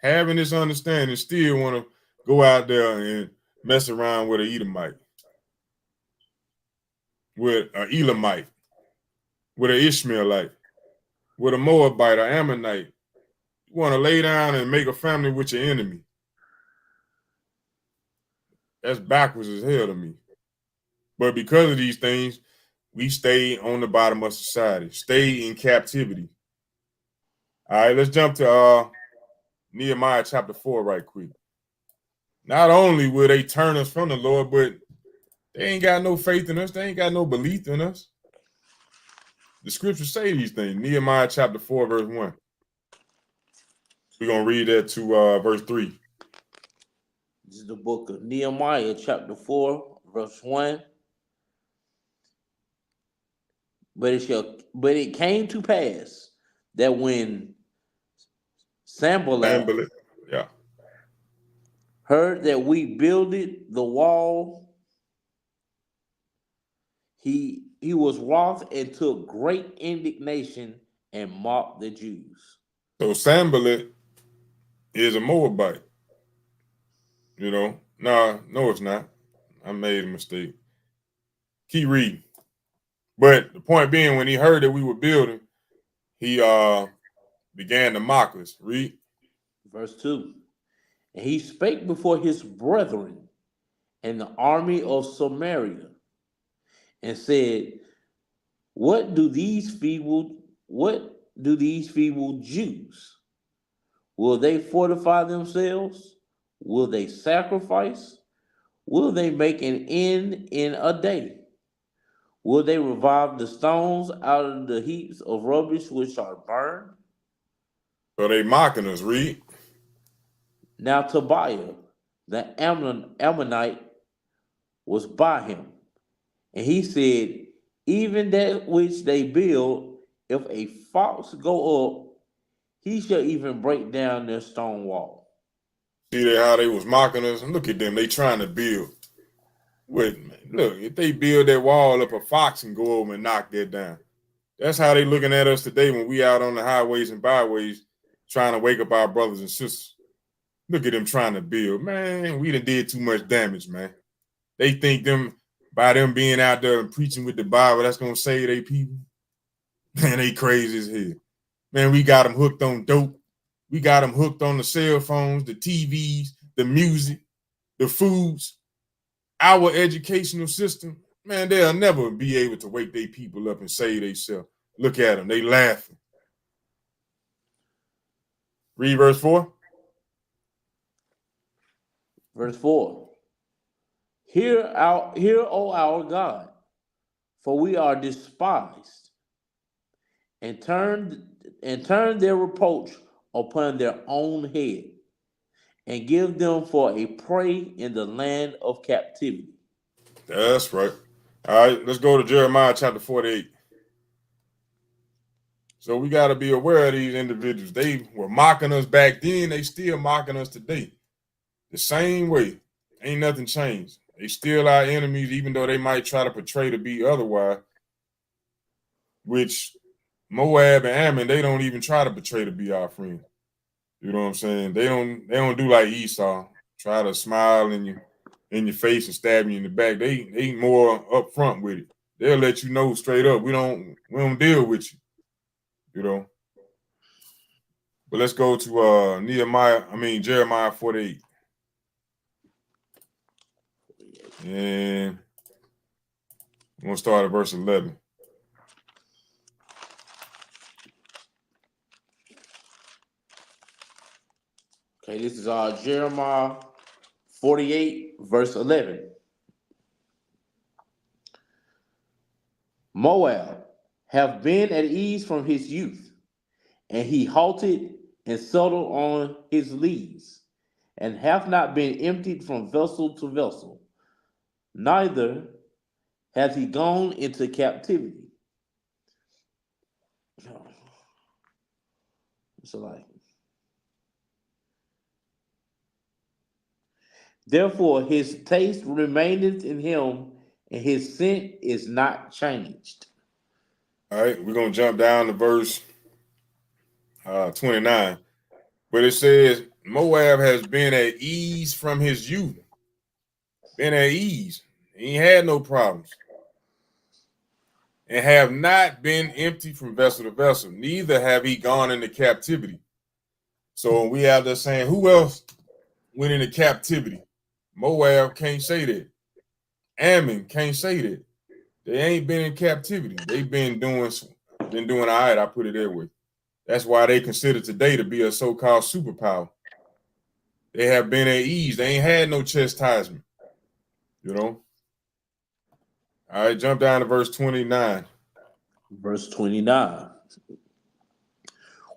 Having this understanding, still want to go out there and mess around with an Edomite, with an Elamite, with an Ishmaelite, with a Moabite or Ammonite. You want to lay down and make a family with your enemy. That's backwards as hell to me. But because of these things, we stay on the bottom of society, stay in captivity. All right, let's jump to Nehemiah chapter 4 right quick. Not only will they turn us from the Lord, but they ain't got no faith in us. They ain't got no belief in us. The scriptures say these things. Nehemiah chapter 4, verse 1. We're going to read that to verse 3. This is the book of Nehemiah, chapter 4, verse 1. But it came to pass that when Sanballat Sanballat. Yeah. heard that we builded the wall, he was wroth and took great indignation and mocked the Jews. So Sanballat is a Moabite. You know, no, it's not. I made a mistake. Keep reading. But the point being, when he heard that we were building, he began to mock us. Read. Verse 2. And he spake before his brethren and the army of Samaria and said, What do these feeble Jews? Will they fortify themselves? Will they sacrifice? Will they make an end in a day? Will they revive the stones out of the heaps of rubbish which are burned? So they mocking us, read. Now Tobiah, the Ammonite, was by him, and he said, even that which they build, if a fox go up, he shall even break down their stone wall. See that how they was mocking us? And look at them, they trying to build. Wait, man, look, if they build that wall up, a fox can go over and knock that down. That's how they looking at us today when we out on the highways and byways trying to wake up our brothers and sisters. Look at them trying to build. Man, we done did too much damage, man. They think by them being out there and preaching with the Bible, that's going to save their people. Man, they crazy as hell. Man, we got them hooked on dope. We got them hooked on the cell phones, the TVs, the music, the foods, our educational system. Man, they'll never be able to wake their people up and save themselves. Look at them. They laughing. Read verse 4. Verse 4. Hear, O our God, for we are despised, and turn their reproach upon their own head, and give them for a prey in the land of captivity. That's right. All right, let's go to Jeremiah chapter 48. So we got to be aware of these individuals. They were mocking us back then. They still mocking us today. The same way. Ain't nothing changed. They still our enemies, even though they might try to portray to be otherwise, which Moab and Ammon, they don't even try to portray to be our friend. You know what I'm saying? They don't do like Esau, try to smile in your face and stab you in the back. They more upfront with it. They'll let you know straight up. We don't deal with you. You know. But let's go to Jeremiah 48. And we're gonna start at verse 11. Okay, this is Jeremiah 48, verse 11. Moab have been at ease from his youth, and he halted and settled on his lees, and hath not been emptied from vessel to vessel, neither hath he gone into captivity. So like, therefore his taste remaineth in him, and his scent is not changed. All right, we're gonna jump down to verse 29. But it says Moab has been at ease from his youth. Been at ease. He ain't had no problems. And have not been empty from vessel to vessel. Neither have he gone into captivity. So we have the saying, who else went into captivity? Moab can't say that. Ammon can't say that. They ain't been in captivity. They've been doing all right. I put it that way. That's why they consider today to be a so-called superpower. They have been at ease. They ain't had no chastisement. You know? All right, jump down to verse 29. Verse 29.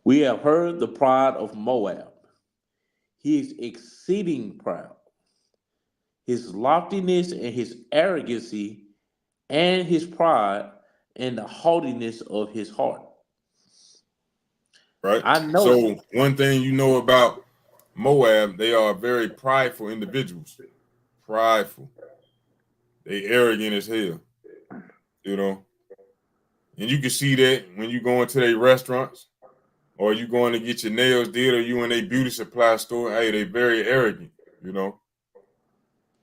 We have heard the pride of Moab. He is exceeding proud. His loftiness and his arrogancy and his pride and the haughtiness of his heart. Right? I know. So one thing you know about Moab, they are very prideful individuals. Prideful. They arrogant as hell. You know? And you can see that when you go into their restaurants or you going to get your nails did or you in a beauty supply store. Hey, they very arrogant, you know?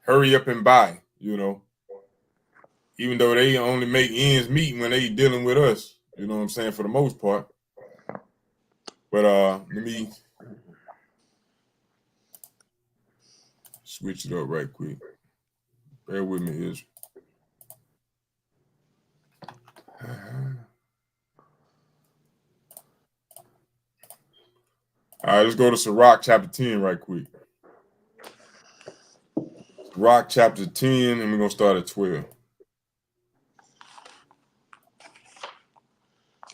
Hurry up and buy, you know? Even though they only make ends meet when they dealing with us, you know what I'm saying, for the most part. But let me switch it up right quick. Bear with me, Israel. All right, let's go to Sirach chapter 10 right quick. Sirach chapter 10, and we're going to start at 12.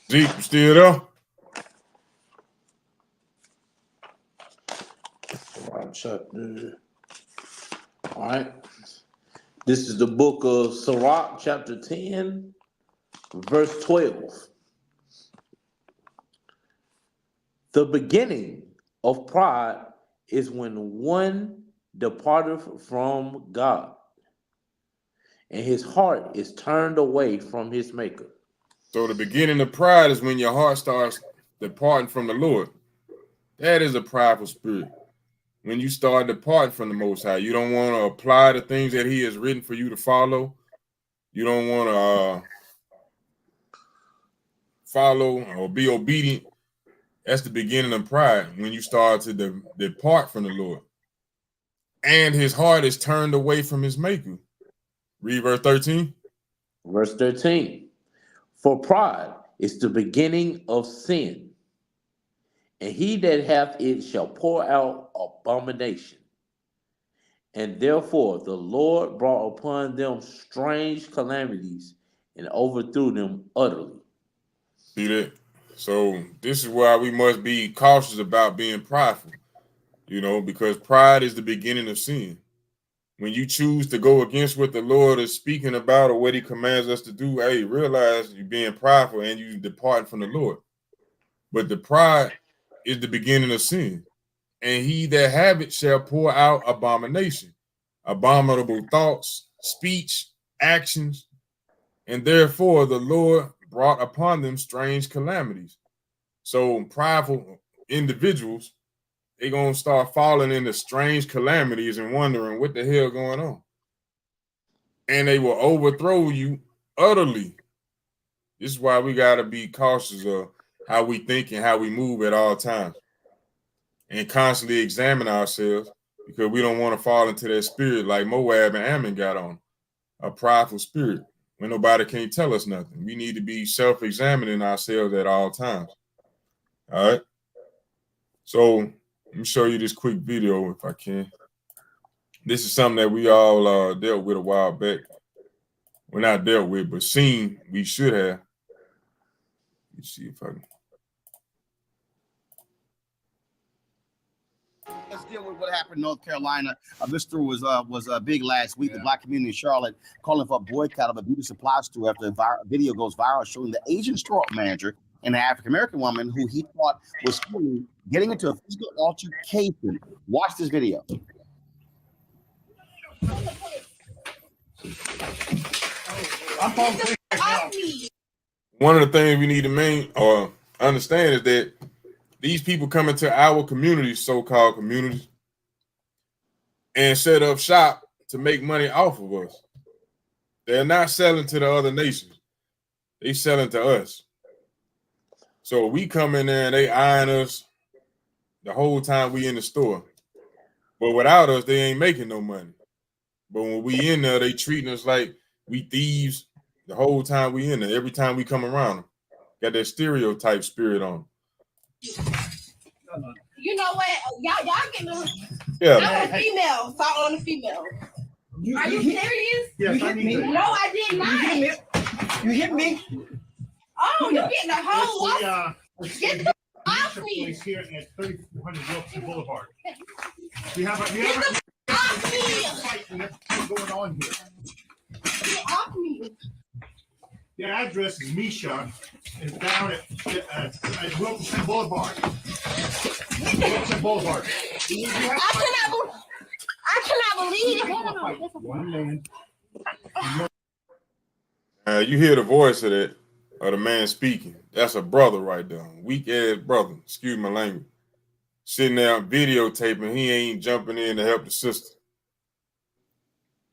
Zeke, you still there? All right. This is the book of Sirach, chapter 10, verse 12. The beginning of pride is when one departeth from God, and his heart is turned away from his maker. So the beginning of pride is when your heart starts departing from the Lord. That is a prideful spirit. When you start departing from the Most High, you don't want to apply the things that He has written for you to follow. You don't want to follow or be obedient. That's the beginning of pride, when you start to depart from the Lord. And his heart is turned away from his maker. Read verse 13. Verse 13. For pride is the beginning of sin, and he that hath it shall pour out abomination. And therefore the Lord brought upon them strange calamities and overthrew them utterly. See that? So this is why we must be cautious about being prideful, because pride is the beginning of sin. When you choose to go against what the Lord is speaking about or what He commands us to do, hey, realize you're being prideful and you depart from the Lord. But the pride is the beginning of sin. And he that have it shall pour out abomination, abominable thoughts, speech, actions, and therefore the Lord brought upon them strange calamities. So prideful individuals, they're going to start falling into strange calamities and wondering what the hell going on. And they will overthrow you utterly. This is why we got to be cautious of how we think and how we move at all times, and constantly examine ourselves, because we don't want to fall into that spirit like Moab and Ammon got on, a prideful spirit when nobody can't tell us nothing. We need to be self-examining ourselves at all times. All right. So let me show you this quick video if I can. This is something that we all dealt with a while back. Well, not dealt with, but seen we should have. Let me see if I can. Let's deal with what happened in North Carolina. This story was big last week. Yeah. The black community in Charlotte calling for a boycott of a beauty supply store after a video goes viral showing the Asian store manager and an African-American woman who he thought was getting into a physical altercation. Watch this video. One of the things we need to understand is that these people come into our communities, so-called communities, and set up shop to make money off of us. They're not selling to the other nations. They selling to us. So we come in there and they eyeing us the whole time we in the store. But without us, they ain't making no money. But when we in there, they treating us like we thieves the whole time we in there. Every time we come around them. Got that stereotype spirit on them. You know what? Y'all get me. Yeah. I'm a female, so I'm on the female. Are you serious? Yes, you hit me. No, I did not. You hit me. Oh, you're getting a whole lot. Get the off me. Here at 3400 Wilson Boulevard. We have off me. Fight and that's going on here. Get off me. The address is Misha. It's down at Wilson Boulevard. Wilson Boulevard. I cannot believe it. 1 million. You hear the voice of the man speaking. That's a brother right there. Weak ass brother. Excuse my language. Sitting there videotaping. He ain't jumping in to help the sister.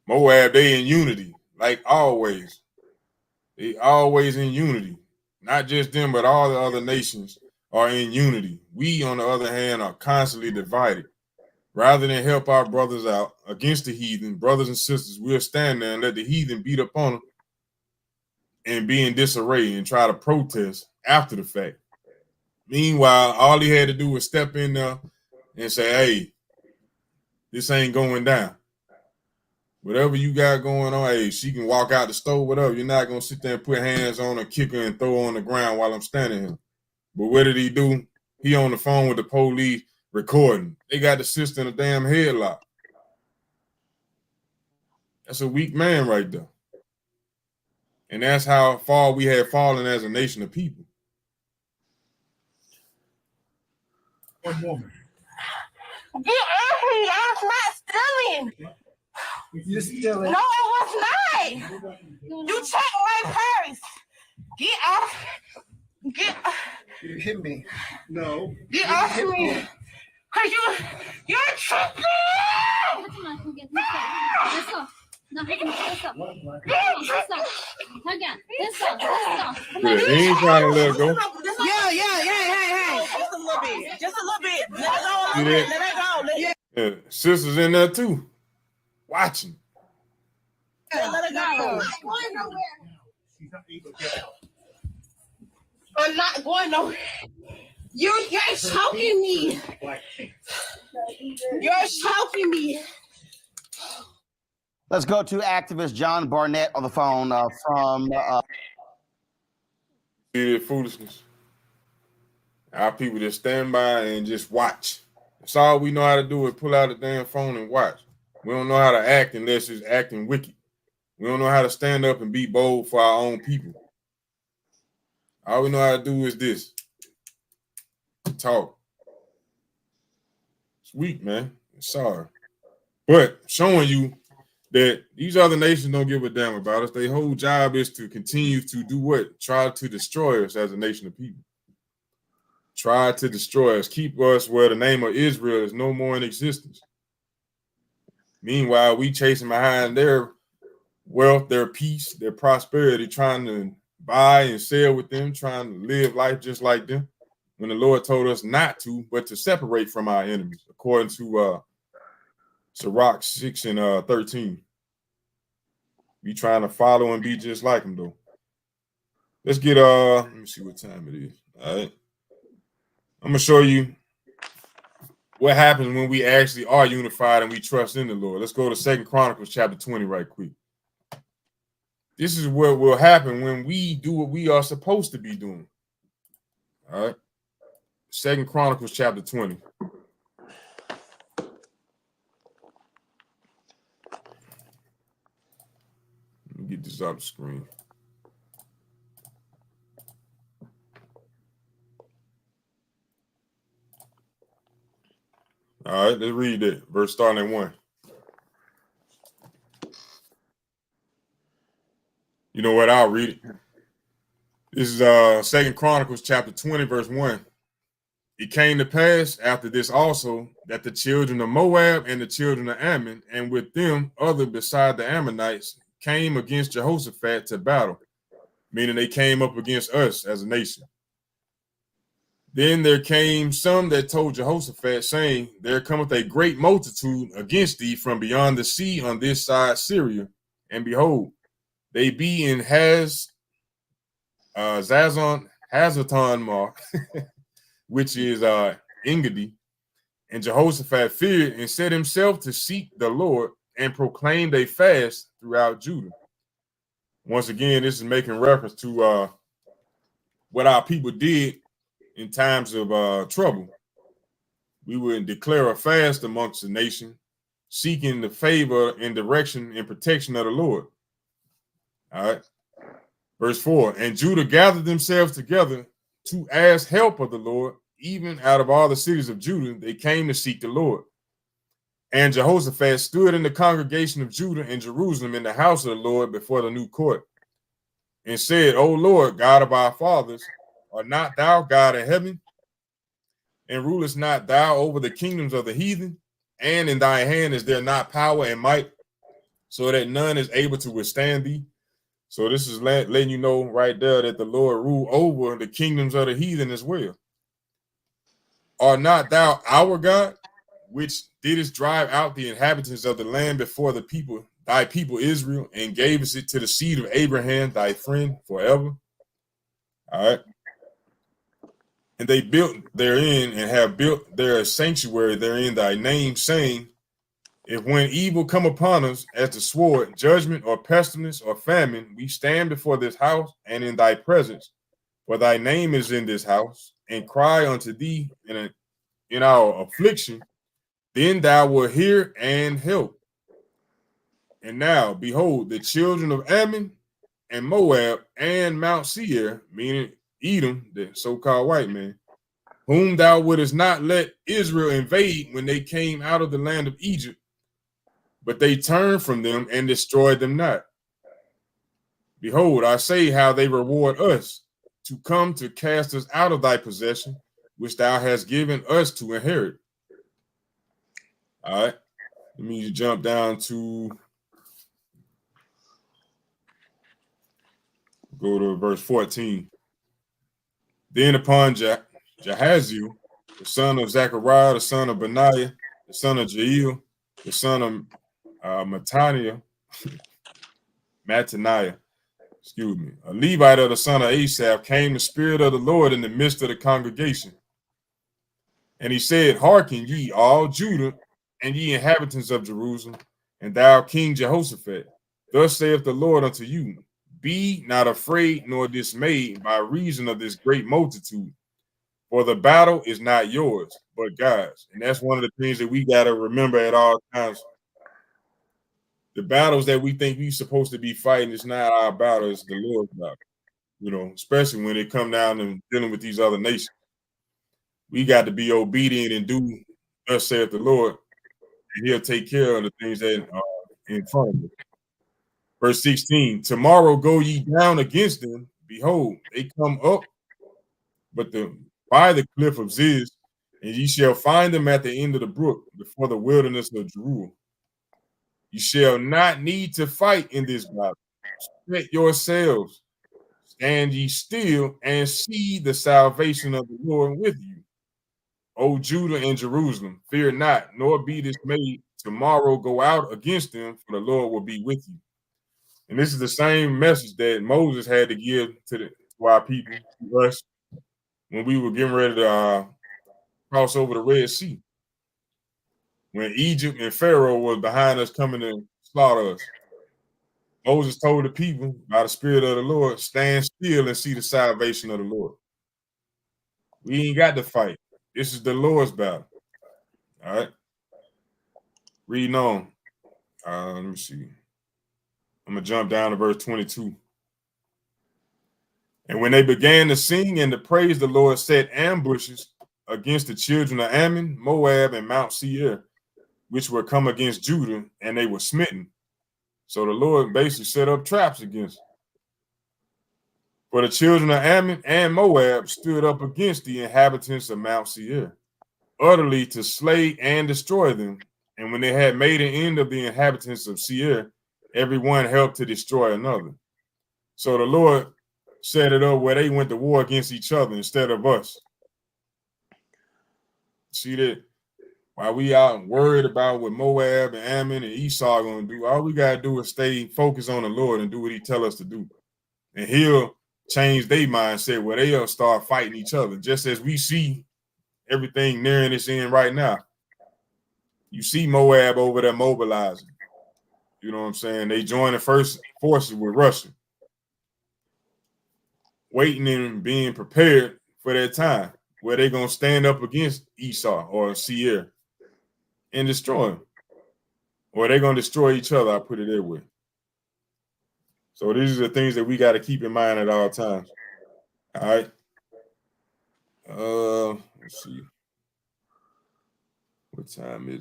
Moab, they in unity, like always. They always in unity. Not just them, but all the other nations are in unity. We, on the other hand, are constantly divided. Rather than help our brothers out against the heathen, brothers and sisters, we'll stand there and let the heathen beat up on them and be in disarray and try to protest after the fact. Meanwhile, all he had to do was step in there and say, hey, this ain't going down. Whatever you got going on, hey, she can walk out the store, whatever. You're not going to sit there and put hands on her, kick her, and throw her on the ground while I'm standing here. But what did he do? He on the phone with the police recording. They got the sister in a damn headlock. That's a weak man right there. And that's how far we have fallen as a nation of people. One woman. Get off me! I was not stealing. You're stealing. No, it was not. You check my purse. Get off. Get. You hit me. No. Get off me. Cause you're tripping. Let's go. No, let's go. Let's go. Again. Let's go. Come on. He ain't trying to let it go. Yeah. Just a little bit. Just a little bit. Let it go. See that? Let it go. Yeah, sisters in there too, watching. Let it go. She's not able to get out. I'm not going nowhere. You're choking me. Black paint. You're choking me. Let's go to activist John Barnett on the phone from. See the foolishness. Our people just stand by and just watch. That's all we know how to do is pull out the damn phone and watch. We don't know how to act unless it's acting wicked. We don't know how to stand up and be bold for our own people. All we know how to do is this. Talk. It's weak, man. Sorry. But showing you that these other nations don't give a damn about us. Their whole job is to continue to do what? Try to destroy us as a nation of people. Try to destroy us, keep us where the name of Israel is no more in existence. Meanwhile, we chasing behind their wealth, their peace, their prosperity, trying to buy and sell with them, trying to live life just like them, when the Lord told us not to, but to separate from our enemies, according to Sirach 6 and 13. We trying to follow and be just like them, though. Let's get, let me see what time it is. All right. I'm going to show you what happens when we actually are unified and we trust in the Lord. Let's go to 2 Chronicles chapter 20 right quick. This is what will happen when we do what we are supposed to be doing. All right. 2 Chronicles chapter 20. Let me get this off the screen. All right, let's read it. Verse starting at 1. You know what? I'll read it. This is 2 Chronicles chapter 20, verse 1. It came to pass after this also that the children of Moab and the children of Ammon, and with them other beside the Ammonites, came against Jehoshaphat to battle, meaning they came up against us as a nation. Then there came some that told Jehoshaphat, saying, there cometh a great multitude against thee from beyond the sea on this side Syria, and behold, they be in Hazazon, which is Engedi. And Jehoshaphat feared and set himself to seek the Lord and proclaimed a fast throughout Judah. Once again, this is making reference to what our people did in times of trouble. We would declare a fast amongst the nation, seeking the favor and direction and protection of the Lord. All right. Verse 4, and Judah gathered themselves together to ask help of the Lord, even out of all the cities of Judah, they came to seek the Lord. And Jehoshaphat stood in the congregation of Judah and Jerusalem in the house of the Lord before the new court, and said, O Lord, God of our fathers, art not thou God of heaven? And rulest not thou over the kingdoms of the heathen? And in thy hand is there not power and might, so that none is able to withstand thee? So this is letting you know right there that the Lord rule over the kingdoms of the heathen as well. Art not thou our God, which didst drive out the inhabitants of the land before the people thy people Israel, and gavest it to the seed of Abraham, thy friend, forever. All right. And they built therein and have built their sanctuary therein thy name, saying, if when evil come upon us as the sword, judgment, or pestilence, or famine, we stand before this house and in thy presence, for thy name is in this house, and cry unto thee in our affliction, then thou wilt hear and help. And now, behold, the children of Ammon and Moab and Mount Seir, meaning Edom, the so-called white man, whom thou wouldest not let Israel invade when they came out of the land of Egypt, but they turned from them and destroyed them not. Behold, I say how they reward us to come to cast us out of thy possession, which thou hast given us to inherit. All right. Let me jump down to go to verse 14. Then upon Jahaziel, the son of Zechariah, the son of Benaiah, the son of Jael, the son of Mattaniah, excuse me, a Levite of the son of Asaph, came the Spirit of the Lord in the midst of the congregation. And he said, hearken ye all Judah, and ye inhabitants of Jerusalem, and thou King Jehoshaphat. Thus saith the Lord unto you, be not afraid nor dismayed by reason of this great multitude, for the battle is not yours, but God's. And that's one of the things that we got to remember at all times. The battles that we think we're supposed to be fighting is not our battle, it's the Lord's battle. You know, especially when it come down and dealing with these other nations. We got to be obedient and do thus saith the Lord, and he'll take care of the things that are in front of us. Verse 16, tomorrow go ye down against them. Behold, they come up, but by the cliff of Ziz, and ye shall find them at the end of the brook, before the wilderness of Jeruel. You shall not need to fight in this battle. Set yourselves, stand ye still, and see the salvation of the Lord with you. O Judah and Jerusalem, fear not, nor be dismayed. Tomorrow go out against them, for the Lord will be with you. And this is the same message that Moses had to give to our people, to us, when we were getting ready to cross over the Red Sea. When Egypt and Pharaoh was behind us coming to slaughter us. Moses told the people by the Spirit of the Lord, stand still and see the salvation of the Lord. We ain't got to fight. This is the Lord's battle. All right. Reading on. Let me see. I'm going to jump down to verse 22. And when they began to sing and to praise, the Lord set ambushes against the children of Ammon, Moab, and Mount Seir, which were come against Judah, and they were smitten. So the Lord basically set up traps against them. For the children of Ammon and Moab stood up against the inhabitants of Mount Seir, utterly to slay and destroy them. And when they had made an end of the inhabitants of Seir, everyone helped to destroy another. So the Lord set it up where they went to war against each other instead of us. See that? While we out worried about what Moab and Ammon and Esau are going to do, all we got to do is stay focused on the Lord and do what he tell us to do. And he'll change their mindset where they'll start fighting each other, just as we see everything nearing its end right now. You see Moab over there mobilizing. You know what I'm saying? They join the first forces with Russia, waiting and being prepared for that time where they're going to stand up against Esau or Seir and destroy them. Or they're going to destroy each other, I put it that way. So these are the things that we got to keep in mind at all times. All right. Let's see. What time is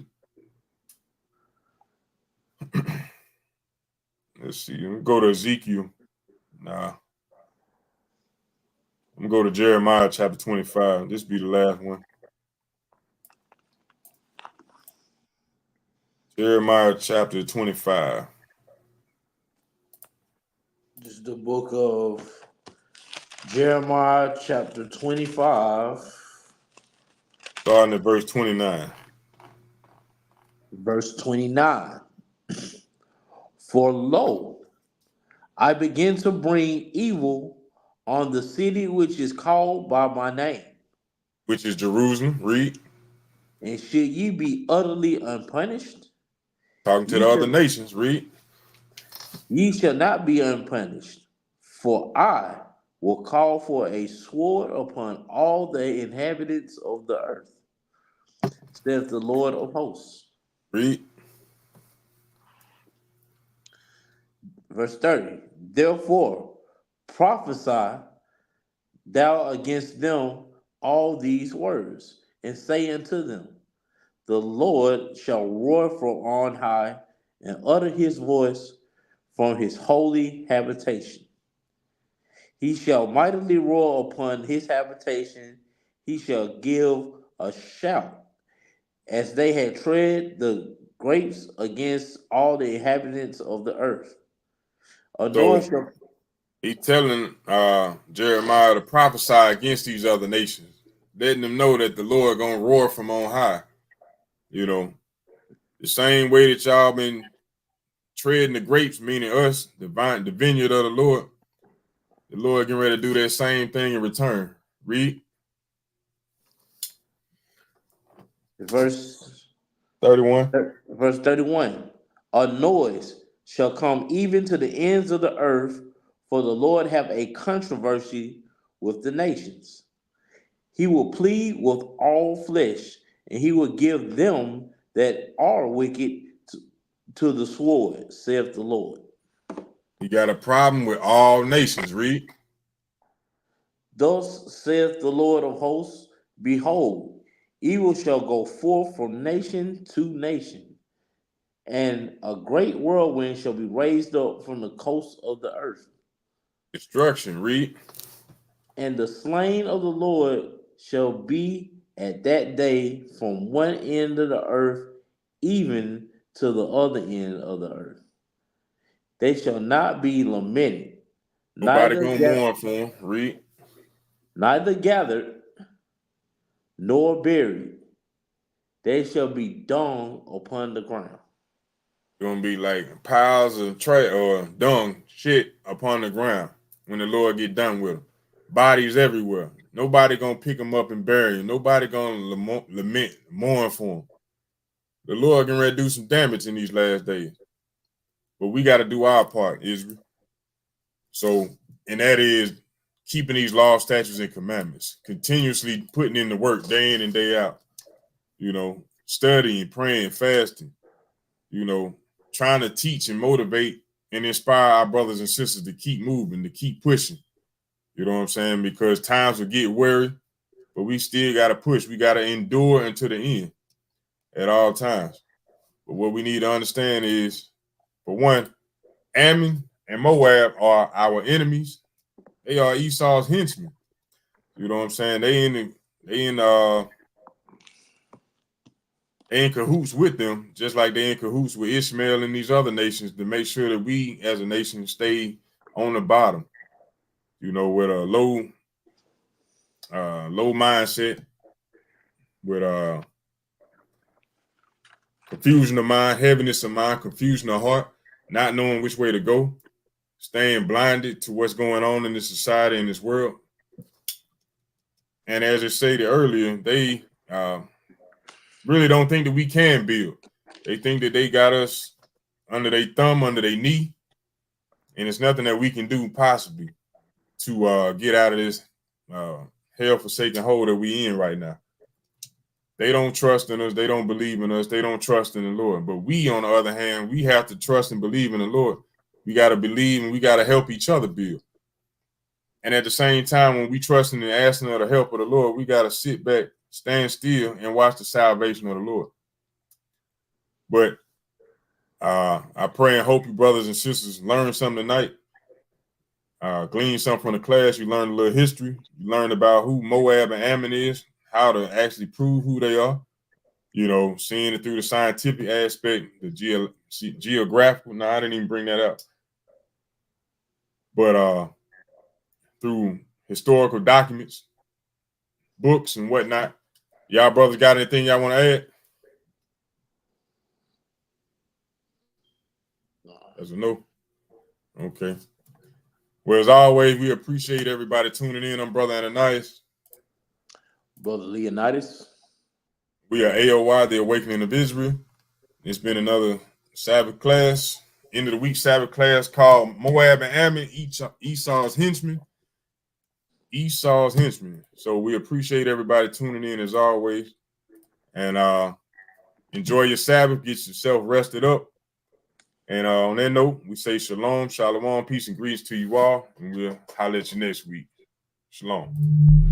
it? Let's see. Let me go to Ezekiel. Nah. I'm going to go to Jeremiah chapter 25. This be the last one. Jeremiah chapter 25. This is the book of Jeremiah chapter 25. Starting at verse 29. Verse 29. For lo, I begin to bring evil on the city which is called by my name. Which is Jerusalem. Read. And should ye be utterly unpunished, Talking to ye the other shall, nations. Read. ye shall not be unpunished. For I will call for a sword upon all the inhabitants of the earth, saith the Lord of hosts. Read. Verse 30. Therefore prophesy thou against them all these words, and say unto them, the Lord shall roar from on high, and utter his voice from his holy habitation. He shall mightily roar upon his habitation. He shall give a shout, as they had tread the grapes against all the inhabitants of the earth. A So noise shall, he telling Jeremiah to prophesy against these other nations, letting them know that the Lord gonna roar from on high. You know, the same way that y'all been treading the grapes, meaning us, the vineyard of the Lord getting ready to do that same thing in return. Read. verse 31. verse 31. A noise shall come even to the ends of the earth, for the Lord have a controversy with the nations. He will plead with all flesh, and he will give them that are wicked to the sword, saith the Lord. You got a problem with all nations. Read. Thus saith the Lord of hosts, behold, evil shall go forth from nation to nation, and a great whirlwind shall be raised up from the coasts of the earth. Destruction. Read. And the slain of the Lord shall be at that day from one end of the earth even to the other end of the earth. They shall not be lamented, Nobody neither gonna ga- mourn for him. Read. neither gathered nor buried. They shall be dung upon the ground. Gonna be like piles of or dung shit upon the ground when the Lord get done with them. Bodies everywhere. Nobody gonna pick them up and bury them. Nobody gonna lament, mourn for them. The Lord getting ready to do some damage in these last days. But we got to do our part, Israel. So, and that is keeping these laws, statutes, and commandments, continuously putting in the work day in and day out. You know, studying, praying, fasting, you know, trying to teach and motivate and inspire our brothers and sisters to keep moving, to keep pushing. You know what I'm saying? Because times will get weary, but we still got to push. We got to endure until the end at all times. But what we need to understand is, for one, Ammon and Moab are our enemies. They are Esau's henchmen. You know what I'm saying? They in cahoots with them, just like they in cahoots with Ishmael and these other nations to make sure that we as a nation stay on the bottom, you know, with a low mindset, with confusion of mind, heaviness of mind, confusion of heart, not knowing which way to go, staying blinded to what's going on in this society and this world. And as I stated earlier, they really don't think that we can build. They think that they got us under their thumb, under their knee, and it's nothing that we can do possibly to get out of this hell-forsaken hole that we in right now. They don't trust in us. They don't believe in us. They don't trust in the Lord. But we, on the other hand, we have to trust and believe in the Lord. We got to believe and we got to help each other build. And at the same time, when we trusting and asking of the help of the Lord, we got to sit back, stand still, and watch the salvation of the Lord. But I pray and hope you brothers and sisters learn something tonight. Glean something from the class. You learned a little history. You learned about who Moab and Ammon is, how to actually prove who they are. You know, seeing it through the scientific aspect, the geographical. No, I didn't even bring that up. But through historical documents, books, and whatnot. Y'all brothers got anything y'all want to add? That's a no. Okay. Well, as always, we appreciate everybody tuning in. I'm Brother Ananias. Brother Leonidas. We are A.O.I, the Awakening of Israel. It's been another Sabbath class, end of the week Sabbath class called Moab and Ammon, Esau's Henchman. Esau's Henchman. So we appreciate everybody tuning in as always. And enjoy your Sabbath. Get yourself rested up. And on that note, we say shalom, shalom, peace and greetings to you all. And we'll holler at you next week. Shalom.